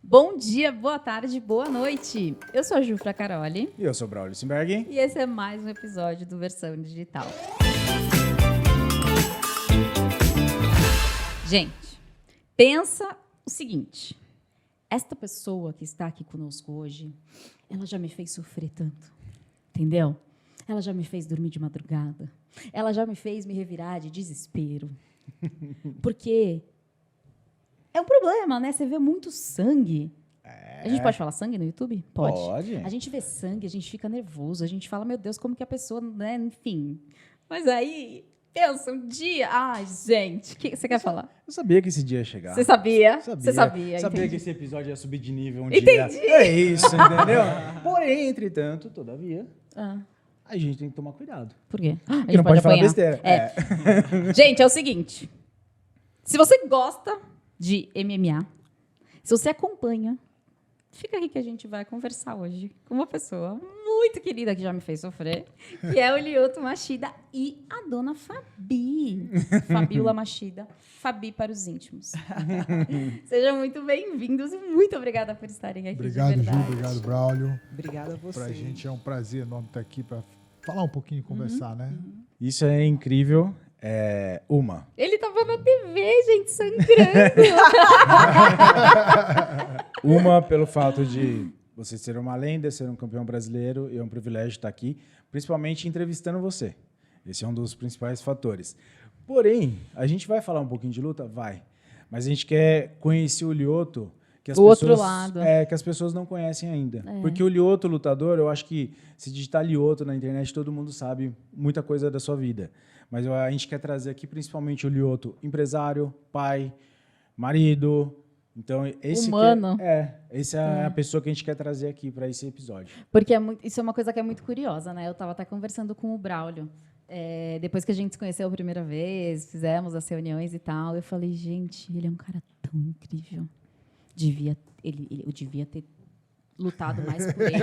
Bom dia, boa tarde, boa noite. Eu sou a Jufra Caroli. E eu sou o Braulio Simberg. E esse é mais um episódio do Versão Digital. Gente, pensa o seguinte. Esta pessoa que está aqui conosco hoje, ela já me fez sofrer tanto, entendeu? Ela já me fez dormir de madrugada. Ela já me fez me revirar de desespero. Porque é um problema, né? Você vê muito sangue. A gente pode falar sangue no YouTube? Pode. A gente vê sangue, a gente fica nervoso, a gente fala, meu Deus, como que a pessoa, né? Enfim. Mas aí, pensa um dia... Ai, gente, o que você quer falar? Eu sabia que esse dia ia chegar. Você sabia? Sabia. Você sabia, Sabia entendi. que esse episódio ia subir de nível um Entendi. dia. É isso, entendeu? Porém, entretanto, todavia, Ah, a gente tem que tomar cuidado. por quê? A Porque gente não pode falar apanhar. besteira. Gente, é o seguinte. Se você gosta de MMA, se você acompanha, fica aqui que a gente vai conversar hoje com uma pessoa muito querida que já me fez sofrer, que é o Lyoto Machida e a dona Fabi. Fabiola Machida. Fabi para os íntimos. Sejam muito bem-vindos e muito obrigada por estarem aqui. Obrigado, de Ju. verdade. Obrigado, Braulio. Obrigado a você. Pra gente é um prazer enorme estar aqui para falar um pouquinho e conversar, né? Isso é incrível. Uma. Ele tava na TV, gente, sangrando. Uma, pelo fato de você ser uma lenda, ser um campeão brasileiro, e é um privilégio estar aqui, principalmente entrevistando você. Esse é um dos principais fatores. Porém, a gente vai falar um pouquinho de luta? Vai. Mas a gente quer conhecer o Lyoto, que as O outro pessoas, lado. que as pessoas não conhecem ainda. Porque o Lyoto lutador, eu acho que se digitar Lyoto na internet, todo mundo sabe muita coisa da sua vida. Mas a gente quer trazer aqui principalmente o Lyoto empresário, pai, marido. Então, esse Humano. essa é a pessoa que a gente quer trazer aqui para esse episódio. Porque isso é uma coisa que é muito curiosa, né? Eu estava até conversando com o Braulio. Depois que a gente se conheceu a primeira vez, fizemos as reuniões e tal, eu falei, gente, ele é um cara tão incrível. Eu devia ter lutado mais por ele.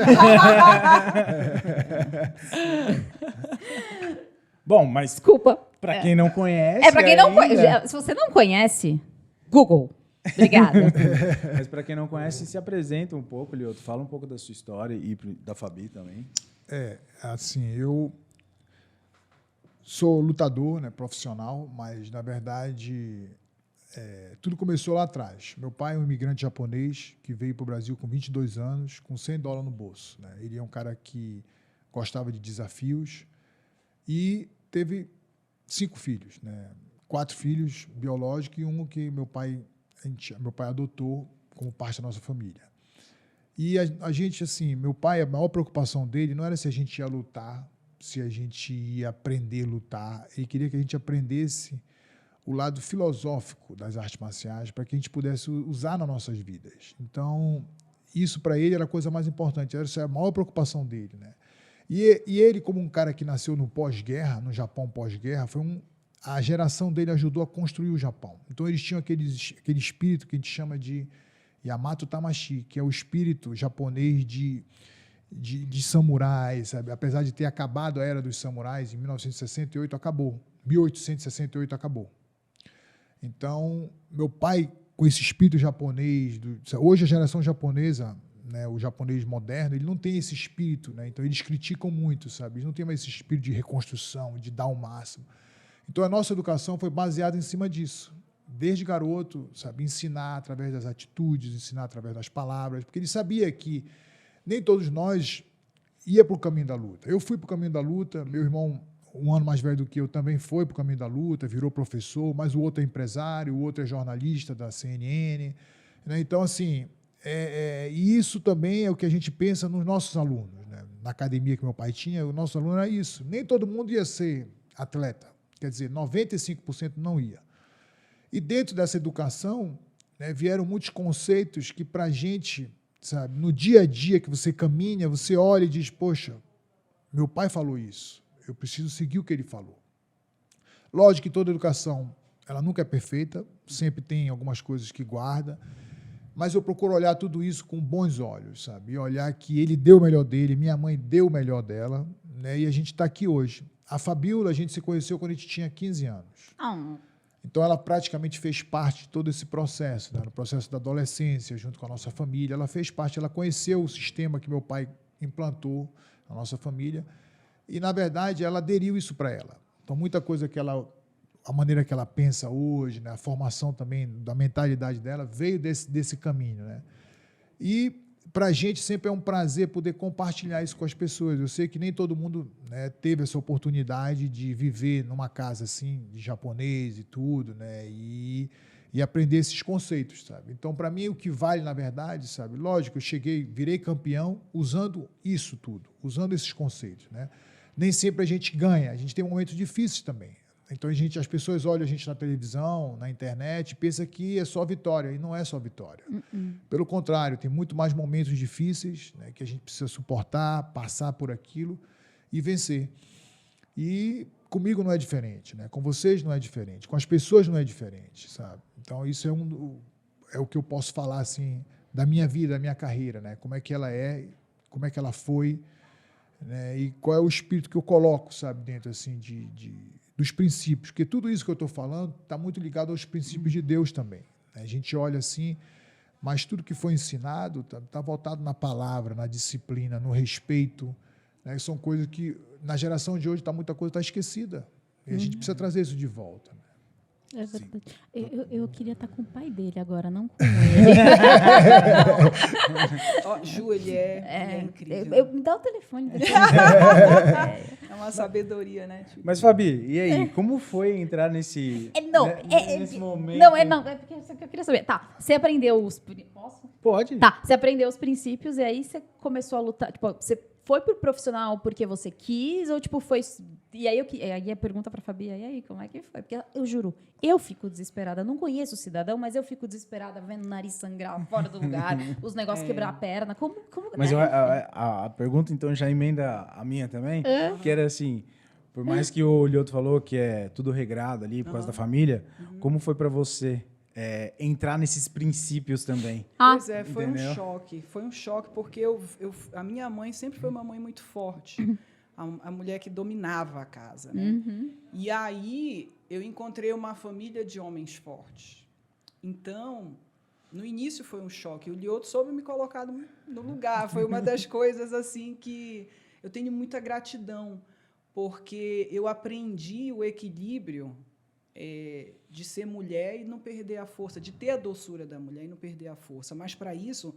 Bom, mas Desculpa. para quem não conhece... Para quem não ainda- conhece. Se você não conhece, Google. Obrigada. Mas para quem não conhece, se apresenta um pouco, Lyoto. Fala um pouco da sua história e da Fabi também. Assim, eu sou lutador, né, profissional, mas, na verdade, tudo começou lá atrás. Meu pai é um imigrante japonês que veio para o Brasil com 22 anos, com $100 no bolso, né? Ele é um cara que gostava de desafios e teve 5 filhos, né? 4 filhos biológicos e um que meu pai adotou como parte da nossa família. E a gente, assim, meu pai, a maior preocupação dele não era se a gente ia lutar, se a gente ia aprender a lutar. Ele queria que a gente aprendesse o lado filosófico das artes marciais para que a gente pudesse usar nas nossas vidas. Então, isso para ele era a coisa mais importante, essa é a maior preocupação dele, né? E ele, como um cara que nasceu no pós-guerra, no Japão pós-guerra, a geração dele ajudou a construir o Japão. Então, eles tinham aquele espírito que a gente chama de Yamato Tamashi, que é o espírito japonês de samurais, sabe? Apesar de ter acabado a era dos samurais, em 1968 acabou. 1868 acabou. Então, meu pai, com esse espírito japonês, hoje a geração japonesa, né, o japonês moderno, ele não tem esse espírito, né? Então eles criticam muito, sabe? Eles não têm mais esse espírito de reconstrução, de dar o máximo. Então a nossa educação foi baseada em cima disso. Desde garoto, sabe, ensinar através das atitudes, ensinar através das palavras, porque ele sabia que nem todos nós ia para o caminho da luta. Eu fui para o caminho da luta, meu irmão, um ano mais velho do que eu, também foi para o caminho da luta, virou professor, mas o outro é empresário, o outro é jornalista da CNN. Né? Então, assim, e isso também é o que a gente pensa nos nossos alunos. Né? Na academia que meu pai tinha, o nosso aluno era isso. Nem todo mundo ia ser atleta, quer dizer, 95% não ia. E dentro dessa educação, né, vieram muitos conceitos que, para a gente, sabe, no dia a dia que você caminha, você olha e diz, poxa, meu pai falou isso, eu preciso seguir o que ele falou. Lógico que toda educação, ela nunca é perfeita, sempre tem algumas coisas que guarda, mas eu procuro olhar tudo isso com bons olhos, sabe? E olhar que ele deu o melhor dele, minha mãe deu o melhor dela, né? E a gente está aqui hoje. A Fabiola, a gente se conheceu quando a gente tinha 15 anos. Então, ela praticamente fez parte de todo esse processo, né? No processo da adolescência, junto com a nossa família. Ela fez parte, ela conheceu o sistema que meu pai implantou na nossa família e, na verdade, ela aderiu isso para ela. Então, muita coisa que ela... A maneira que ela pensa hoje, né? A formação também da mentalidade dela veio desse caminho, né? E para a gente sempre é um prazer poder compartilhar isso com as pessoas. Eu sei que nem todo mundo, né, teve essa oportunidade de viver numa casa assim, de japonês e tudo, né, e aprender esses conceitos, sabe? Então, para mim, o que vale, na verdade, sabe? Lógico, eu virei campeão usando isso tudo, usando esses conceitos, né? Nem sempre a gente ganha, a gente tem momentos difíceis também. Então, as pessoas olham a gente na televisão, na internet, e pensam que é só vitória, e não é só vitória. Pelo contrário, tem muito mais momentos difíceis, né, que a gente precisa suportar, passar por aquilo e vencer. E comigo não é diferente, né? Com vocês não é diferente, com as pessoas não é diferente, sabe? Então, isso é o que eu posso falar assim, da minha vida, da minha carreira, né? Como é que ela é, como é que ela foi, né? E qual é o espírito que eu coloco, sabe, dentro assim, dos princípios, porque tudo isso que eu estou falando está muito ligado aos princípios de Deus também. A gente olha assim, mas tudo que foi ensinado está voltado na palavra, na disciplina, no respeito, né? São coisas que, na geração de hoje, muita coisa está esquecida. E a gente precisa trazer isso de volta. Né? É verdade. Eu queria estar com o pai dele agora, não com ele. Ju, ele é incrível. Me dá o telefone dele. É uma sabedoria, né? Tipo. Mas, Fabi, e aí? Como foi entrar nesse momento? Não, é porque isso que eu queria saber. Tá, você aprendeu os... Posso? Pode. Tá, você aprendeu os princípios e aí você começou a lutar. Tipo, você foi pro profissional porque você quis ou, tipo, foi... E aí a pergunta pra Fabi, e aí, como é que foi? Porque eu juro, eu fico desesperada. Não conheço o cidadão, mas eu fico desesperada vendo o nariz sangrar fora do lugar, os negócios quebrar a perna. Como Mas né? a pergunta, então, já emenda a minha também, que era assim, por mais que o Lyoto falou que é tudo regrado ali por causa da família, como foi pra você entrar nesses princípios também? Pois é, foi Entendeu? um choque. Foi um choque porque a minha mãe sempre foi uma mãe muito forte. A mulher que dominava a casa, né? E aí eu encontrei uma família de homens fortes. Então, no início foi um choque. O Lyoto soube me colocar no lugar. Foi uma das coisas assim que eu tenho muita gratidão, porque eu aprendi o equilíbrio de ser mulher e não perder a força, de ter a doçura da mulher e não perder a força. Mas, para isso,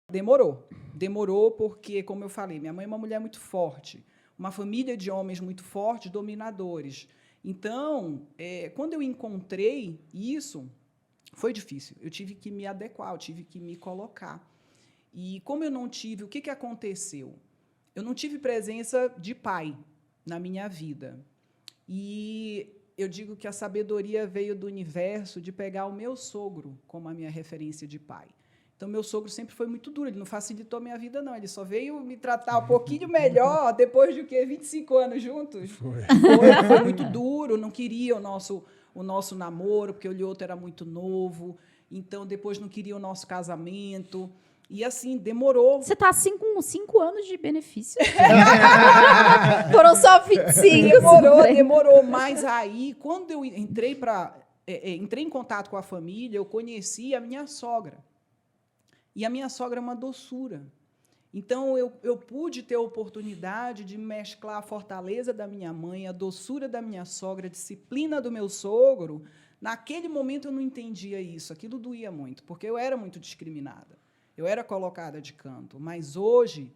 demorou porque, como eu falei, minha mãe é uma mulher muito forte, uma família de homens muito fortes, dominadores. Então, quando eu encontrei isso, foi difícil. Eu tive que me adequar, eu tive que me colocar. E como eu não tive, o que aconteceu? Eu não tive presença de pai na minha vida. E eu digo que a sabedoria veio do universo de pegar o meu sogro como a minha referência de pai. Então, meu sogro sempre foi muito duro, ele não facilitou a minha vida, não. Ele só veio me tratar um pouquinho melhor depois de 25 anos juntos. Foi muito duro, não queria o nosso namoro, porque o Lyoto era muito novo. Então, depois não queria o nosso casamento. E, assim, demorou. Você está assim com 5 anos de benefício. Foram só 25. Demorou. Mas aí, quando eu entrei em contato com a família, eu conheci a minha sogra. E a minha sogra é uma doçura. Então, eu pude ter a oportunidade de mesclar a fortaleza da minha mãe, a doçura da minha sogra, a disciplina do meu sogro. Naquele momento, eu não entendia isso. Aquilo doía muito, porque eu era muito discriminada. Eu era colocada de canto. Mas, hoje,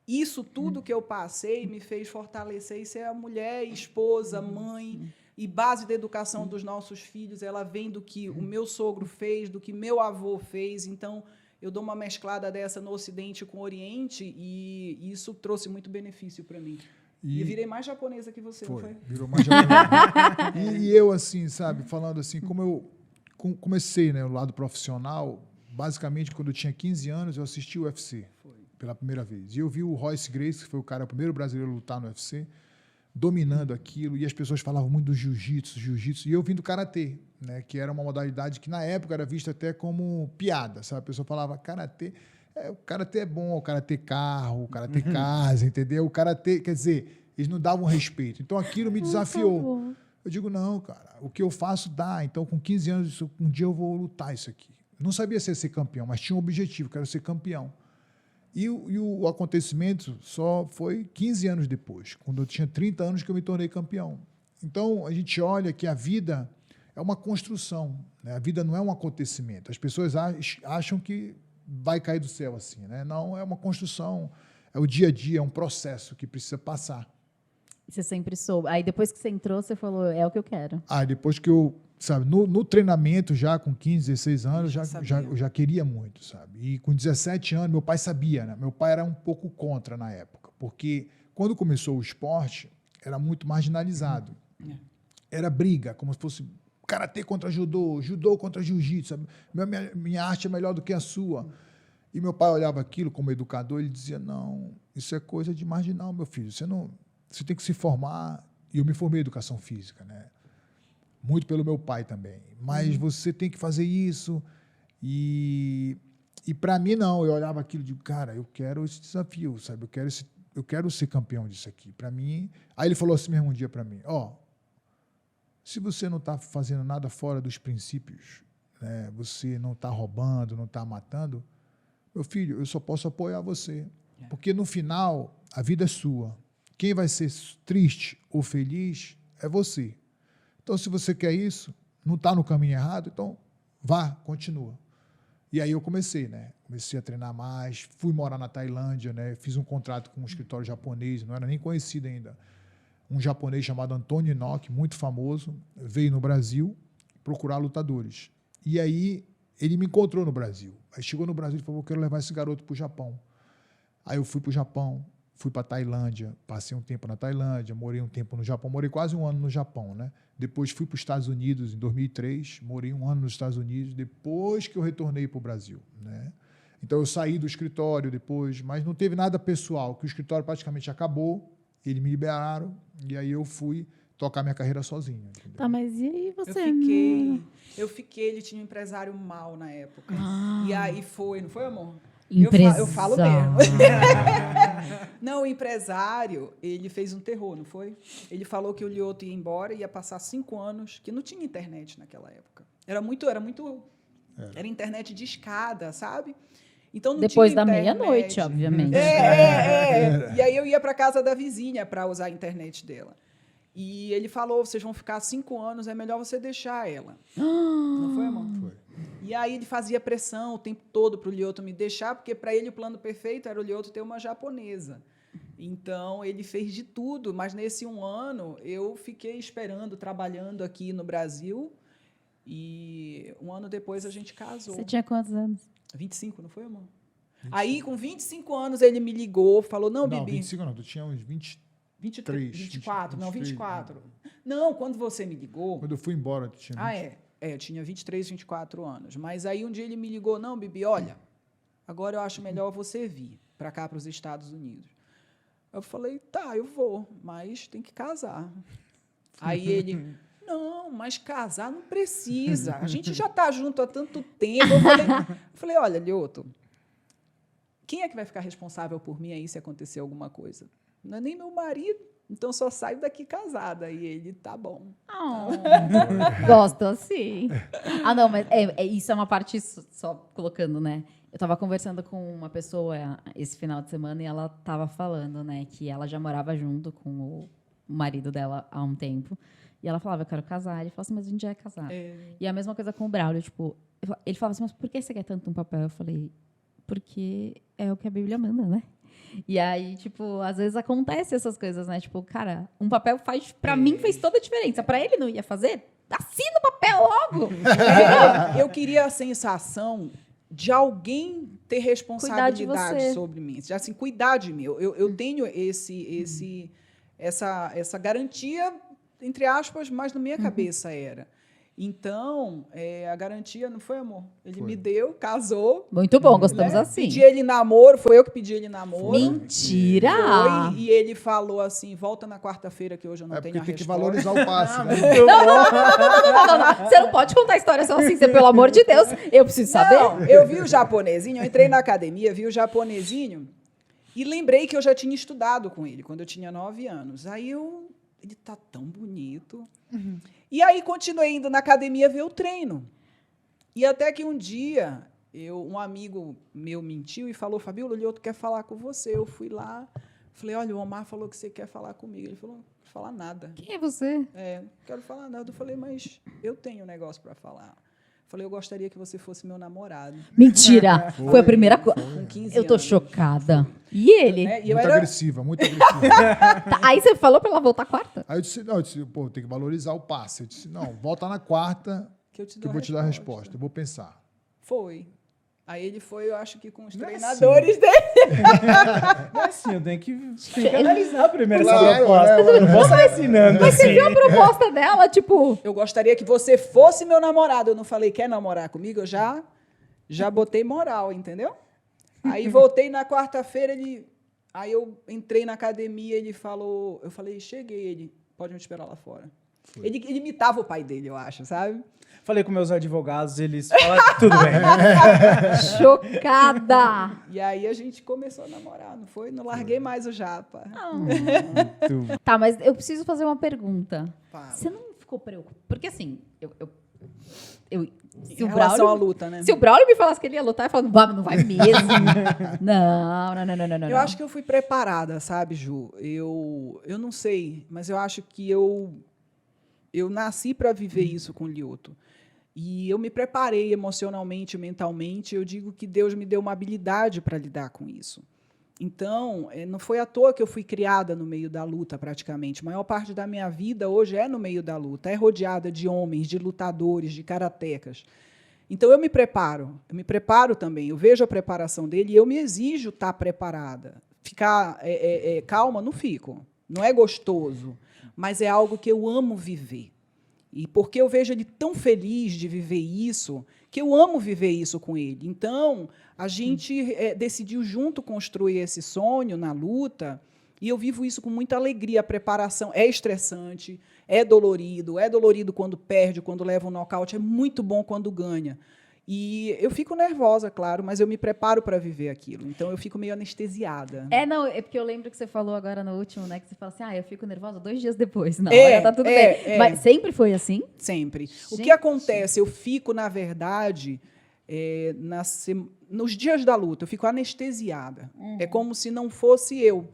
isso tudo que eu passei me fez fortalecer e ser a mulher, esposa, mãe e base da educação dos nossos filhos. Ela vem do que o meu sogro fez, do que meu avô fez. Então, eu dou uma mesclada dessa no Ocidente com o Oriente e isso trouxe muito benefício para mim. E virei mais japonesa que você, não foi? Virou mais japonesa. E eu, assim, sabe, falando assim, como eu comecei, né, o lado profissional, basicamente, quando eu tinha 15 anos, eu assisti o UFC pela primeira vez. E eu vi o Royce Gracie, que foi o primeiro brasileiro a lutar no UFC, dominando aquilo, e as pessoas falavam muito do jiu-jitsu, e eu vim do karatê, né, que era uma modalidade que, na época, era vista até como piada, sabe? A pessoa falava, karatê, o karatê é bom, o karatê carro, o karatê casa, entendeu? O karatê, quer dizer, eles não davam respeito. Então, aquilo me desafiou. Eu digo, não, cara, o que eu faço dá. Então, com 15 anos, um dia eu vou lutar isso aqui. Não sabia se ia ser campeão, mas tinha um objetivo, quero ser campeão. E o acontecimento só foi 15 anos depois, quando eu tinha 30 anos que eu me tornei campeão. Então, a gente olha que a vida é uma construção, né? A vida não é um acontecimento. As pessoas acham que vai cair do céu assim, né? Não, é uma construção, é o dia a dia, é um processo que precisa passar. Você sempre soube. Aí depois que você entrou, você falou, é o que eu quero. Depois que eu, sabe, no treinamento já com 15, 16 anos, eu já queria muito, sabe? E com 17 anos, meu pai sabia, né? Meu pai era um pouco contra na época, porque quando começou o esporte, era muito marginalizado. Era briga, como se fosse karatê contra judô, judô contra jiu-jitsu, sabe? Minha arte é melhor do que a sua. E meu pai olhava aquilo como educador, ele dizia, não, isso é coisa de marginal, meu filho, você tem que se formar. E eu me formei em educação física, né? Muito pelo meu pai também. Mas você tem que fazer isso. E para mim, não. Eu olhava aquilo e digo, cara, eu quero esse desafio, sabe? Eu quero ser campeão disso aqui. Para mim... Aí ele falou assim mesmo um dia para mim, se você não está fazendo nada fora dos princípios, né? Você não está roubando, não está matando, meu filho, eu só posso apoiar você. Porque no final, a vida é sua. Quem vai ser triste ou feliz é você. Então, se você quer isso, não está no caminho errado, então vá, continua. E aí eu comecei, né? Comecei a treinar mais, fui morar na Tailândia, né? Fiz um contrato com um escritório japonês, não era nem conhecido ainda. Um japonês chamado Antônio Inoki, muito famoso, veio no Brasil procurar lutadores. E aí ele me encontrou no Brasil. Aí chegou no Brasil e falou, eu quero levar esse garoto para o Japão. Aí eu fui para o Japão, fui para a Tailândia, passei um tempo na Tailândia, morei um tempo no Japão, morei quase um ano no Japão, né? Depois fui para os Estados Unidos em 2003, morei um ano nos Estados Unidos, depois que eu retornei para o Brasil, né? Então eu saí do escritório depois, mas não teve nada pessoal, que o escritório praticamente acabou, eles me liberaram, e aí eu fui tocar minha carreira sozinho. Entendeu? Tá, mas e aí você? Eu fiquei, ele tinha um empresário mau na época. E aí não foi, amor? Empresário. Eu falo mesmo. Não, o empresário, ele fez um terror, não foi? Ele falou que o Lyoto ia embora, ia passar 5 anos, que não tinha internet naquela época. Era internet de escada, sabe? Então não Depois tinha da internet. meia-noite, obviamente. E aí eu ia para casa da vizinha para usar a internet dela. E ele falou, vocês vão ficar 5 anos, é melhor você deixar ela. Não foi, amor? Foi. E aí ele fazia pressão o tempo todo para o Lyoto me deixar, porque para ele o plano perfeito era o Lyoto ter uma japonesa. Então, ele fez de tudo, mas nesse 1 ano eu fiquei esperando, trabalhando aqui no Brasil, e 1 ano depois a gente casou. Você tinha quantos anos? 25, não foi, amor? 25. Aí, com 25 anos, ele me ligou, falou, não, Bibi... Não, 25 não, tu tinha uns 23, 24, 23, não, 24. Não, quando você me ligou... Quando eu fui embora, tu tinha 20. Eu tinha 23, 24 anos. Mas aí um dia ele me ligou, não, Bibi, olha, agora eu acho melhor você vir para cá, para os Estados Unidos. Eu falei, tá, eu vou, mas tem que casar. Aí ele, não, mas casar não precisa, a gente já está junto há tanto tempo. Eu falei, olha, Lyoto, quem é que vai ficar responsável por mim aí se acontecer alguma coisa? Não é nem meu marido, então só saio daqui casada. E ele, tá bom. Gosto assim. Não, mas isso é uma parte, só colocando, né? Eu estava conversando com uma pessoa esse final de semana e ela estava falando, né, que ela já morava junto com o marido dela há um tempo. E ela falava, eu quero casar. Ele falou assim, mas a gente já é casado. E a mesma coisa com o Braulio, tipo, ele falava assim, mas por que você quer tanto um papel? Eu falei, porque é o que a Bíblia manda, né? E aí, tipo, às vezes acontece essas coisas, né? Tipo, cara, um papel pra mim fez toda a diferença. Pra ele não ia fazer? Assina o papel logo! Eu queria a sensação de alguém ter responsabilidade sobre mim. Assim, cuidar de mim. Eu tenho essa garantia, entre aspas, mas na minha cabeça era. Então, a garantia não foi, amor? Ele me deu, casou. Muito bom, gostamos assim. Pedi ele em namoro, foi eu que pedi ele em namoro. Mentira! Foi, e ele falou assim, volta na quarta-feira que hoje eu não tenho a resposta. Tem que valorizar o passe, né? Não. Você não pode contar a história só assim, pelo amor de Deus. Eu preciso saber. Não, eu vi o japonesinho, eu entrei na academia, vi o japonesinho e lembrei que eu já tinha estudado com ele quando eu tinha 9 anos. Aí eu ele tá tão bonito. E aí continuei indo na academia ver o treino. E até que um dia, um amigo meu mentiu e falou, Fabiola, o Lioto quer falar com você. Eu fui lá, falei, olha, o Omar falou que você quer falar comigo. Ele falou, não quero falar nada. Quem é você? Não quero falar nada. Eu falei, mas eu tenho um negócio para falar. Falei, eu gostaria que você fosse meu namorado. Mentira! Foi a primeira coisa. Com 15 Eu tô anos. chocada. E ele? Né? E eu Muito era... agressiva, muito agressiva. Tá, aí você falou pra ela voltar quarta? Aí eu disse, pô, tem que valorizar o passe. Eu disse, não, volta na quarta que eu te que eu vou te dar a resposta. Eu vou pensar. Foi. Aí ele foi, eu acho que com os Não é treinadores dele. Não é assim, eu tenho que analisar primeiro essa Claro, proposta. Eu não posso sair assinando Mas você assim. viu a proposta dela, tipo... Eu gostaria que você fosse meu namorado. Eu não falei, quer namorar comigo? Eu já botei moral, entendeu? Aí voltei na quarta-feira, aí eu entrei na academia, ele falou, eu falei, cheguei, ele, pode me esperar lá fora. Ele imitava o pai dele, eu acho, sabe? Falei com meus advogados, eles falaram, tudo bem. Chocada! E aí a gente começou a namorar, não foi? Não larguei mais o japa. Muito. Tá, mas eu preciso fazer uma pergunta. Fala. Você não ficou preocupado? Porque assim, se Em o relação à Braulio... luta, né? Se o Braulio me falasse que ele ia lutar, eu falava, não vai mesmo. Não. Eu acho que eu fui preparada, sabe, Ju? Eu não sei, mas eu acho que eu nasci para viver isso com o Lioto. E eu me preparei emocionalmente, mentalmente. Eu digo que Deus me deu uma habilidade para lidar com isso. Então, não foi à toa que eu fui criada no meio da luta, praticamente. A maior parte da minha vida hoje é no meio da luta, é rodeada de homens, de lutadores, de karatecas. Então, eu me preparo também. Eu vejo a preparação dele e eu me exijo estar preparada. Ficar calma, não fico. Não é gostoso, mas é algo que eu amo viver. E porque eu vejo ele tão feliz de viver isso, que eu amo viver isso com ele. Então, a gente decidiu junto construir esse sonho na luta, e eu vivo isso com muita alegria. A preparação é estressante, é dolorido quando perde, quando leva um nocaute, é muito bom quando ganha. E eu fico nervosa, claro, mas eu me preparo para viver aquilo. Então, eu fico meio anestesiada. É porque eu lembro que você falou agora no último, né? Que você falou assim, eu fico nervosa 2 dias depois. Não, tá tudo bem. Mas sempre foi assim? Sempre. Gente. O que acontece? Eu fico, na verdade, nos dias da luta, eu fico anestesiada. É como se não fosse eu.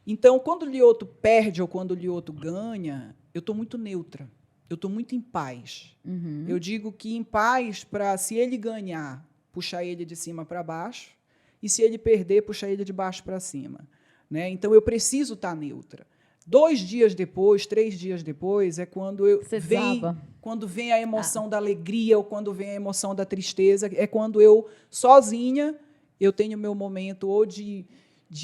Então, quando o Lioto perde ou quando o Lioto ganha, eu estou muito neutra. Eu estou muito em paz. Eu digo que em paz, se ele ganhar, puxar ele de cima para baixo, e se ele perder, puxar ele de baixo para cima. Né? Então, eu preciso estar neutra. 2 dias depois, 3 dias depois, é quando vem a emoção da alegria ou quando vem a emoção da tristeza, é quando eu, sozinha, eu tenho meu momento ou de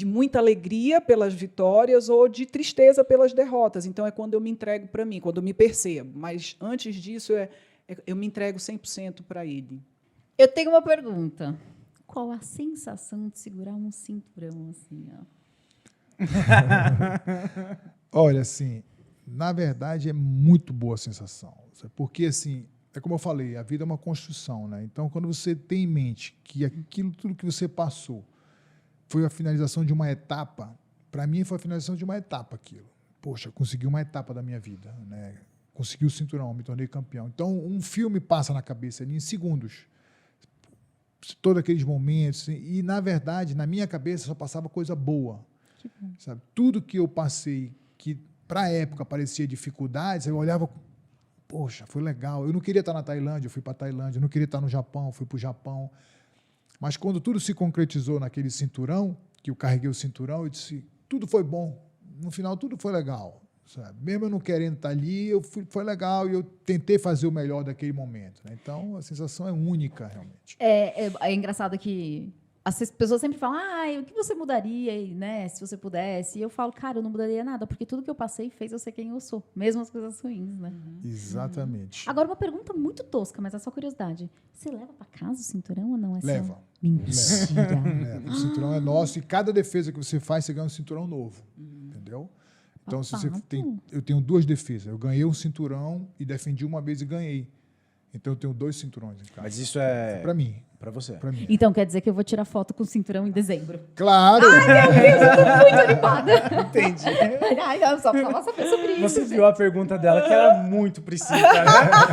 muita alegria pelas vitórias ou de tristeza pelas derrotas. Então, é quando eu me entrego para mim, quando eu me percebo. Mas, antes disso, eu me entrego 100% para ele. Eu tenho uma pergunta. Qual a sensação de segurar um cinturão assim, ó? Olha, assim, na verdade é muito boa a sensação. Porque, assim, é como eu falei, a vida é uma construção, né? Então, quando você tem em mente que tudo que você passou foi a finalização de uma etapa, para mim foi a finalização de uma etapa aquilo. Poxa, consegui uma etapa da minha vida, né? Consegui o cinturão, me tornei campeão. Então, um filme passa na cabeça ali em segundos. Todos aqueles momentos. E, na verdade, na minha cabeça só passava coisa boa. Sabe? Tudo que eu passei, que para a época parecia dificuldades, eu olhava, poxa, foi legal. Eu não queria estar na Tailândia, eu fui para a Tailândia. Eu não queria estar no Japão, eu fui para o Japão. Mas quando tudo se concretizou naquele cinturão, que eu carreguei o cinturão, eu disse, tudo foi bom. No final, tudo foi legal. Sabe? Mesmo eu não querendo estar ali, foi legal e eu tentei fazer o melhor daquele momento. Né? Então, a sensação é única, realmente. É engraçado que as pessoas sempre falam, o que você mudaria, né, se você pudesse? E eu falo, cara, eu não mudaria nada, porque tudo que eu passei fez eu ser quem eu sou, mesmo as coisas ruins, né? Exatamente. Agora, uma pergunta muito tosca, mas é só curiosidade. Você leva pra casa o cinturão ou não? Leva. Mentira. O cinturão é nosso e cada defesa que você faz, você ganha um cinturão novo. Entendeu? Então, se você eu tenho 2 defesas. Eu ganhei um cinturão e defendi uma vez e ganhei. Então eu tenho 2 cinturões em casa. Mas isso é Para mim, pra você. para mim. Então quer dizer que eu vou tirar foto com o cinturão em dezembro. Claro! Meu Deus, eu tô muito animada. Entendi. Ai, eu só precisava saber sobre isso. Você viu a pergunta dela, que era muito precisa, né?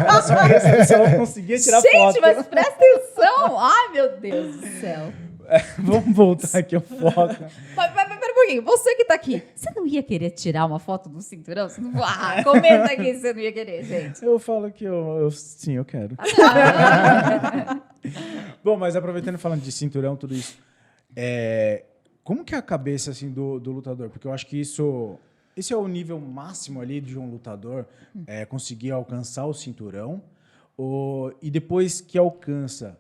Ela só queria saber se ela conseguia tirar Gente, foto. mas presta atenção. Ai, meu Deus do céu. Vamos voltar aqui ao foco. Mas pera um pouquinho, você que tá aqui, você não ia querer tirar uma foto do cinturão? Você não... comenta aqui se você não ia querer, gente. Eu falo que sim, eu quero. Bom, mas aproveitando e falando de cinturão, tudo isso, como que é a cabeça assim, do lutador? Porque eu acho que esse é o nível máximo ali de um lutador, conseguir alcançar o cinturão, e depois que alcança,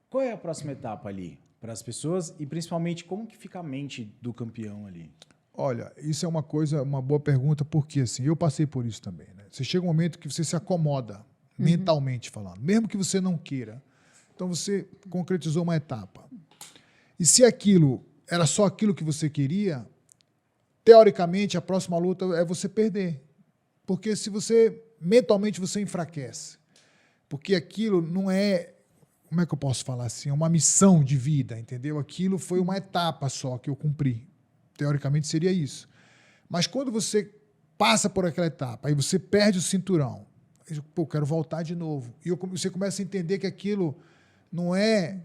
qual é a próxima etapa ali para as pessoas e principalmente como que fica a mente do campeão ali? Olha, isso é uma boa pergunta, porque assim, eu passei por isso também. Né? Você chega um momento que você se acomoda, mentalmente falando, mesmo que você não queira. Então você concretizou uma etapa. E se aquilo era só aquilo que você queria, teoricamente a próxima luta é você perder. Porque se você, mentalmente você enfraquece. Porque aquilo não é, como é que eu posso falar assim, é uma missão de vida, entendeu? Aquilo foi uma etapa só que eu cumpri. Teoricamente seria isso. Mas quando você passa por aquela etapa, aí você perde o cinturão, eu quero voltar de novo. E você começa a entender que aquilo não é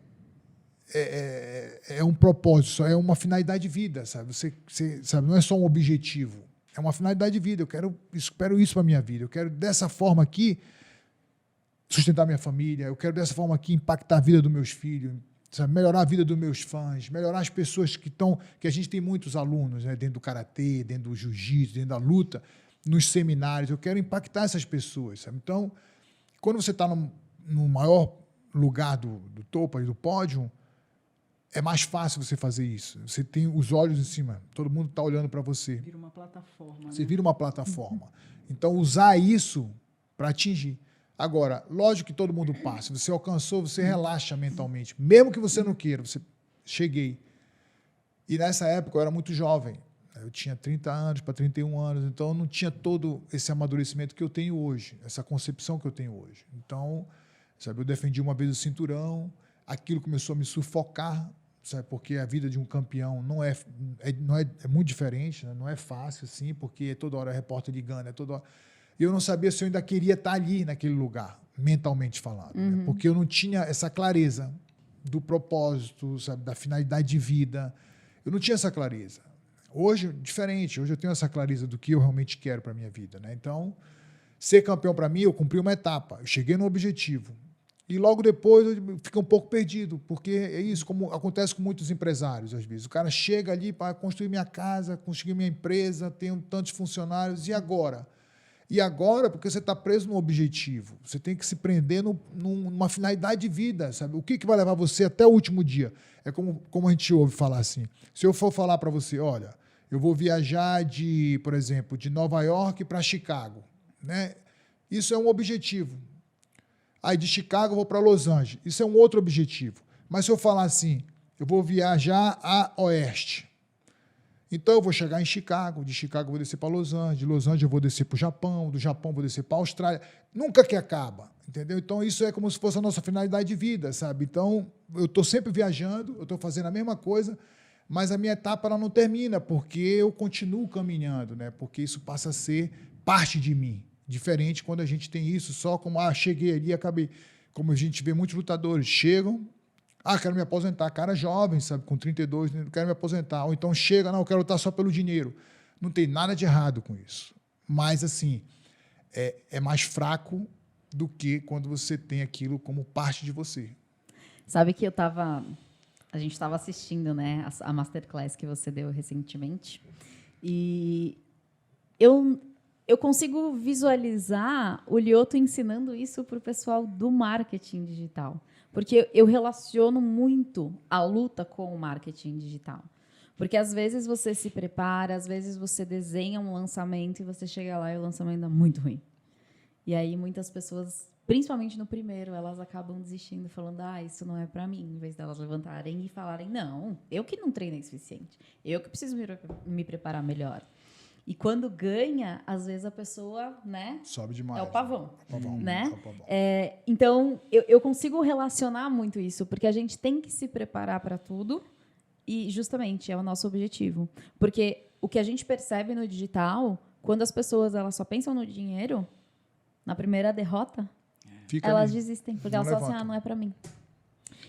um propósito, só é uma finalidade de vida, sabe? Você sabe, não é só um objetivo, é uma finalidade de vida. Eu espero isso para a minha vida. Eu quero dessa forma aqui sustentar minha família, eu quero dessa forma aqui impactar a vida dos meus filhos, sabe? Melhorar a vida dos meus fãs, melhorar as pessoas que a gente tem muitos alunos, né, dentro do karatê, dentro do jiu-jitsu, dentro da luta, nos seminários. Eu quero impactar essas pessoas, sabe? Então, quando você está no maior lugar do topo, do pódio, é mais fácil você fazer isso. Você tem os olhos em cima, todo mundo está olhando para você. Vira uma plataforma. Você né? vira uma plataforma. Então, usar isso para atingir. Agora, lógico que todo mundo passa. Você alcançou, você relaxa mentalmente. Mesmo que você não queira, você cheguei. E nessa época eu era muito jovem. Eu tinha 30 anos para 31 anos, então eu não tinha todo esse amadurecimento que eu tenho hoje, essa concepção que eu tenho hoje. Então, sabe, eu defendi uma vez o cinturão, aquilo começou a me sufocar, sabe, porque a vida de um campeão é muito diferente, né? Não é fácil assim, porque toda hora é repórter ligando, toda hora. E eu não sabia se eu ainda queria estar ali naquele lugar, mentalmente falando, né? Porque eu não tinha essa clareza do propósito, sabe, da finalidade de vida. Eu não tinha essa clareza. Hoje, diferente. Hoje eu tenho essa clareza do que eu realmente quero para a minha vida, né? Então, ser campeão para mim, eu cumpri uma etapa. Eu cheguei no objetivo. E logo depois eu fico um pouco perdido, porque é isso, como acontece com muitos empresários, às vezes. O cara chega ali para construir minha casa, construir minha empresa, tenho tantos funcionários, e agora? E agora, porque você está preso no objetivo. Você tem que se prender numa finalidade de vida, sabe? O que vai levar você até o último dia? É como a gente ouve falar assim. Se eu for falar para você, olha, eu vou viajar por exemplo, de Nova York para Chicago, né? Isso é um objetivo. Aí de Chicago eu vou para Los Angeles. Isso é um outro objetivo. Mas se eu falar assim, eu vou viajar a Oeste. Então eu vou chegar em Chicago, de Chicago eu vou descer para Los Angeles, de Los Angeles eu vou descer para o Japão, do Japão eu vou descer para a Austrália. Nunca que acaba, entendeu? Então isso é como se fosse a nossa finalidade de vida, sabe? Então eu estou sempre viajando, eu estou fazendo a mesma coisa, mas a minha etapa ela não termina, porque eu continuo caminhando, né? Porque isso passa a ser parte de mim. Diferente quando a gente tem isso só como, cheguei ali e acabei. Como a gente vê muitos lutadores, chegam, quero me aposentar. Cara jovem, sabe, com 32, não quero me aposentar. Ou então chega, não, eu quero lutar só pelo dinheiro. Não tem nada de errado com isso. Mas, assim, é mais fraco do que quando você tem aquilo como parte de você. Sabe que a gente estava assistindo, né, a Masterclass que você deu recentemente. E eu consigo visualizar o Lyoto ensinando isso para o pessoal do marketing digital. Porque eu relaciono muito a luta com o marketing digital. Porque às vezes você se prepara, às vezes você desenha um lançamento e você chega lá e o lançamento é muito ruim. E aí muitas pessoas, principalmente no primeiro, elas acabam desistindo, falando, isso não é para mim, em vez delas levantarem e falarem, não, eu que não treinei o suficiente, eu que preciso me preparar melhor. E quando ganha, às vezes a pessoa, né? Sobe demais. É o pavão. Né? É o pavão. Então, eu consigo relacionar muito isso, porque a gente tem que se preparar para tudo e, justamente, é o nosso objetivo. Porque o que a gente percebe no digital, quando as pessoas elas só pensam no dinheiro, na primeira derrota, Fica elas ali. desistem, porque Não elas falam assim, levanta. não é para mim.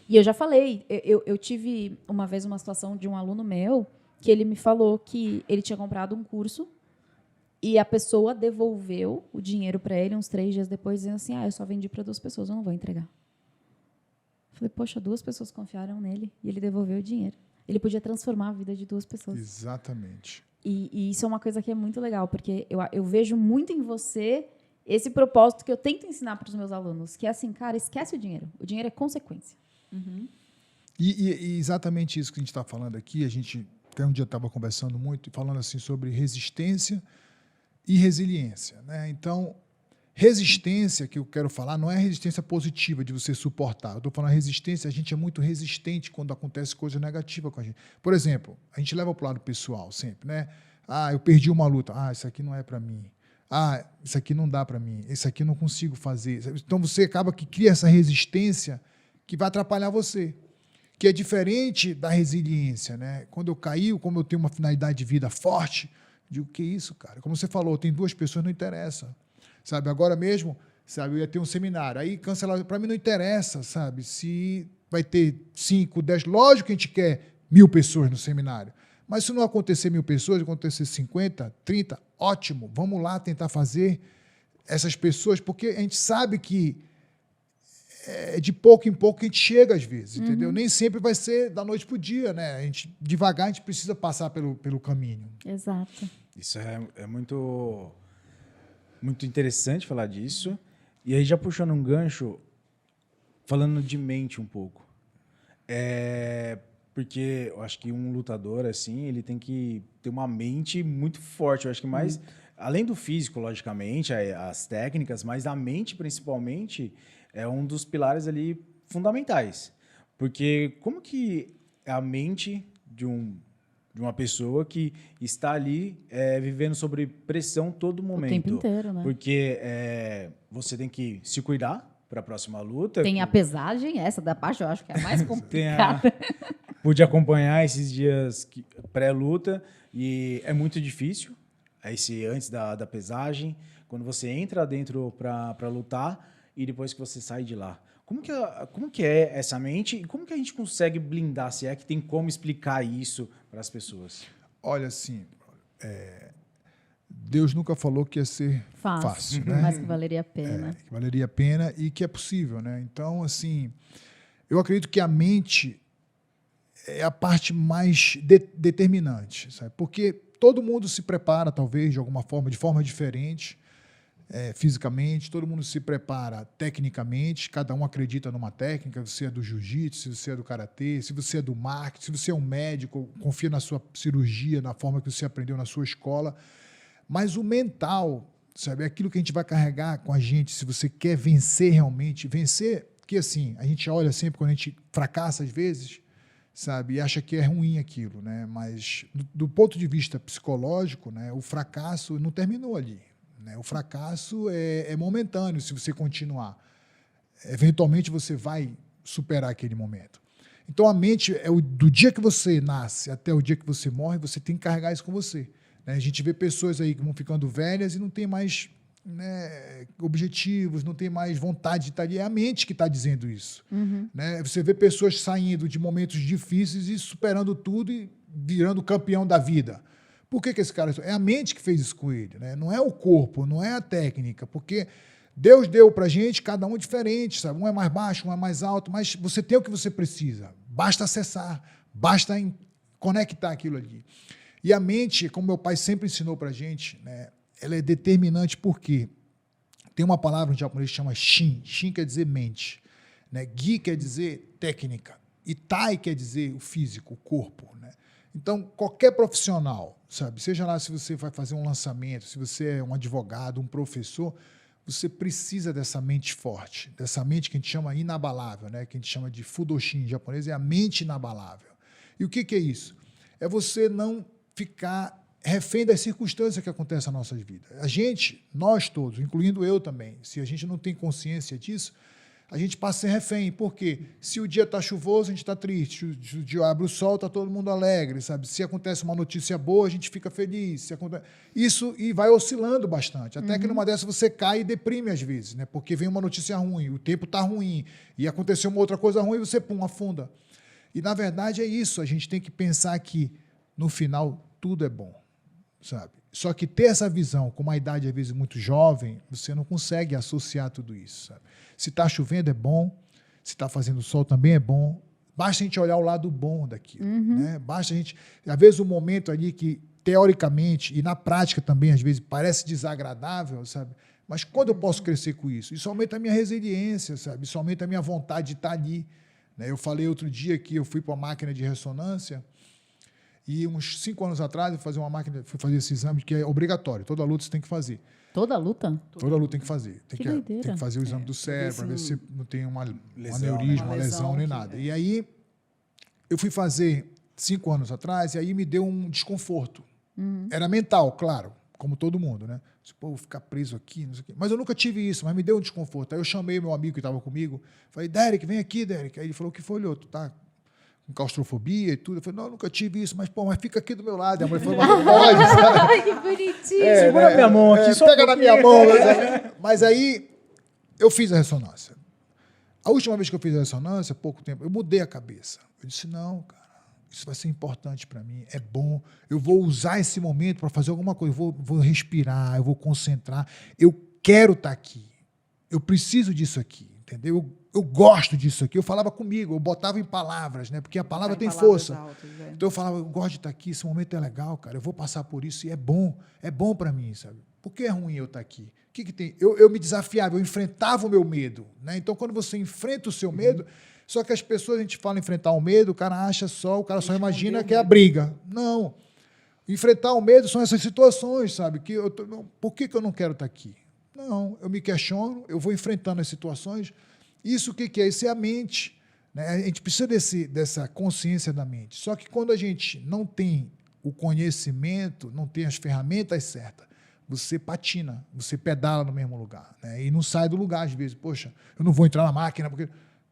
E eu já falei, eu tive uma vez uma situação de um aluno meu que ele me falou que ele tinha comprado um curso e a pessoa devolveu o dinheiro para ele uns 3 dias depois, dizendo assim, eu só vendi para 2 pessoas, eu não vou entregar. Eu falei, poxa, 2 pessoas confiaram nele e ele devolveu o dinheiro. Ele podia transformar a vida de 2 pessoas. Exatamente. E isso é uma coisa que é muito legal, porque eu vejo muito em você esse propósito que eu tento ensinar para os meus alunos, que é assim, cara, esquece o dinheiro é consequência. E exatamente isso que a gente está falando aqui, a gente até um dia estava conversando muito, falando assim sobre resistência e resiliência, né? Então, resistência que eu quero falar não é resistência positiva de você suportar. Eu estou falando resistência, a gente é muito resistente quando acontece coisa negativa com a gente. Por exemplo, a gente leva para o lado pessoal sempre, né? Eu perdi uma luta. Isso aqui não é para mim. Isso aqui não dá para mim. Isso aqui eu não consigo fazer. Então, você acaba que cria essa resistência que vai atrapalhar você, que é diferente da resiliência, né? Quando eu caí, como eu tenho uma finalidade de vida forte, digo, que isso, cara? Como você falou, tem 2 pessoas, não interessa. Sabe, agora mesmo, sabe, eu ia ter um seminário, aí cancelar, para mim não interessa, sabe, se vai ter 5, 10, lógico que a gente quer 1000 pessoas no seminário, mas se não acontecer 1000 pessoas, acontecer 50, 30, ótimo, vamos lá tentar fazer essas pessoas, porque a gente sabe que de pouco em pouco a gente chega às vezes, entendeu? Nem sempre vai ser da noite para o dia, né? A gente, devagar, a gente precisa passar pelo caminho. Exato. Isso é muito, muito interessante falar disso. E aí, já puxando um gancho, falando de mente um pouco. Porque eu acho que um lutador, assim, ele tem que ter uma mente muito forte. Eu acho que mais, além do físico, logicamente, as técnicas, mas a mente, principalmente, é um dos pilares ali fundamentais. Porque como que é a mente de uma pessoa que está ali vivendo sob pressão todo momento? O tempo inteiro, né? Porque você tem que se cuidar para a próxima luta. Tem a pesagem, essa da parte eu acho que é a mais complicada. Pude acompanhar esses dias pré-luta e é muito difícil. Antes da pesagem, quando você entra dentro para lutar e depois que você sai de lá. Como que é essa mente e como que a gente consegue blindar, se é que tem como explicar isso para as pessoas? Olha, assim, Deus nunca falou que ia ser fácil, né? Mas que valeria a pena. Que valeria a pena e que é possível, né? Então, assim, eu acredito que a mente é a parte mais determinante, sabe? Porque todo mundo se prepara, talvez, de alguma forma, de forma diferente, fisicamente, todo mundo se prepara tecnicamente, cada um acredita numa técnica, você é do jiu-jitsu, se você é do karatê, se você é do marketing, se você é um médico, confia na sua cirurgia, na forma que você aprendeu na sua escola, mas o mental, sabe, é aquilo que a gente vai carregar com a gente, se você quer vencer realmente, vencer, que assim, a gente olha sempre quando a gente fracassa às vezes, sabe, e acha que é ruim aquilo, né? Mas do ponto de vista psicológico, né, o fracasso não terminou ali, né? O fracasso é momentâneo se você continuar. Eventualmente você vai superar aquele momento. Então a mente, do dia que você nasce até o dia que você morre, você tem que carregar isso com você, né? A gente vê pessoas aí que vão ficando velhas e não tem mais, né, objetivos, não tem mais vontade de estar ali. É a mente que está dizendo isso. Né? Você vê pessoas saindo de momentos difíceis e superando tudo e virando campeão da vida. Por que esse cara... É a mente que fez isso com ele, né? Não é o corpo, não é a técnica, porque Deus deu para a gente, cada um diferente, sabe? Um é mais baixo, um é mais alto, mas você tem o que você precisa. Basta acessar, basta conectar aquilo ali. E a mente, como meu pai sempre ensinou para a gente, né, ela é determinante porque tem uma palavra em japonês que chama Shin. Shin quer dizer mente, né? Gi quer dizer técnica. E Tai quer dizer o físico, o corpo, né? Então, qualquer profissional, sabe? Seja lá se você vai fazer um lançamento, se você é um advogado, um professor, você precisa dessa mente forte, dessa mente que a gente chama inabalável, né? Que a gente chama de Fudoshin em japonês, é a mente inabalável. E o que é isso? É você não ficar refém das circunstâncias que acontecem nas nossas vidas. A gente, nós todos, incluindo eu também, se a gente não tem consciência disso, a gente passa a ser refém. Por quê? Se o dia está chuvoso, a gente está triste. Se o dia abre o sol, está todo mundo alegre, sabe? Se acontece uma notícia boa, a gente fica feliz. Se acontece... Isso e vai oscilando bastante. Até que numa dessas você cai e deprime às vezes, né? Porque vem uma notícia ruim, o tempo está ruim, e aconteceu uma outra coisa ruim e você, pum, afunda. E, na verdade, é isso. A gente tem que pensar que, no final, tudo é bom, sabe? Só que ter essa visão, com uma idade, às vezes, muito jovem, você não consegue associar tudo isso, sabe? Se está chovendo, é bom. Se está fazendo sol, também é bom. Basta a gente olhar o lado bom daquilo, né? Basta a gente... Às vezes, o momento ali que, teoricamente, e na prática também, às vezes, parece desagradável, sabe? Mas quando eu posso crescer com isso? Isso aumenta a minha resiliência, sabe? Isso aumenta a minha vontade de estar ali, né? Eu falei outro dia que eu fui para uma máquina de ressonância e uns 5 anos atrás eu fui fazer esse exame que é obrigatório. Toda luta você tem que fazer. Toda luta? Toda luta tem que fazer. Tem Que que doideira. fazer o exame do cérebro para ver se não tem um lesão, aneurisma, né? uma lesão, nem Uma lesão nada. E aí eu fui fazer 5 anos atrás e aí me deu um desconforto. Era mental, claro, como todo mundo, né? Pô, vou ficar preso aqui, não sei o quê. Mas eu nunca tive isso, mas me deu um desconforto. Aí eu chamei meu amigo que estava comigo, falei, Derek, vem aqui, Derek. Aí ele falou, o que foi, Lhô? Tu tá com claustrofobia e tudo? Eu falei, não, eu nunca tive isso, mas fica aqui do meu lado. E a mulher falou, mas não pode, sabe? Ai, que bonitinho. Segura minha mão aqui, só pega um na pouquinho. minha mão. Mas aí eu fiz a ressonância. A última vez que eu fiz a ressonância, pouco tempo, eu mudei a cabeça. Eu disse, não, cara, isso vai ser importante para mim, é bom, eu vou usar esse momento para fazer alguma coisa, eu vou respirar, eu vou concentrar, eu quero estar aqui, eu preciso disso aqui, entendeu? Eu gosto disso aqui. Eu falava comigo, eu botava em palavras, né? Porque a palavra tem força. Então eu falava, eu gosto de estar aqui, esse momento é legal, cara, eu vou passar por isso e é bom para mim, sabe? Por que é ruim eu estar aqui? O que tem? Eu me desafiava, eu enfrentava o meu medo, né? Então, quando você enfrenta o seu medo, só que as pessoas, a gente fala enfrentar o medo, o cara acha só, o cara só imagina que é a briga. Não. Enfrentar o medo são essas situações, sabe? Por que eu não quero estar aqui? Não, eu me questiono, eu vou enfrentando as situações. Isso o que é? Isso é a mente, né? A gente precisa dessa consciência da mente. Só que quando a gente não tem o conhecimento, não tem as ferramentas certas, você patina, você pedala no mesmo lugar, né? E não sai do lugar às vezes. Poxa, eu não vou entrar na máquina porque...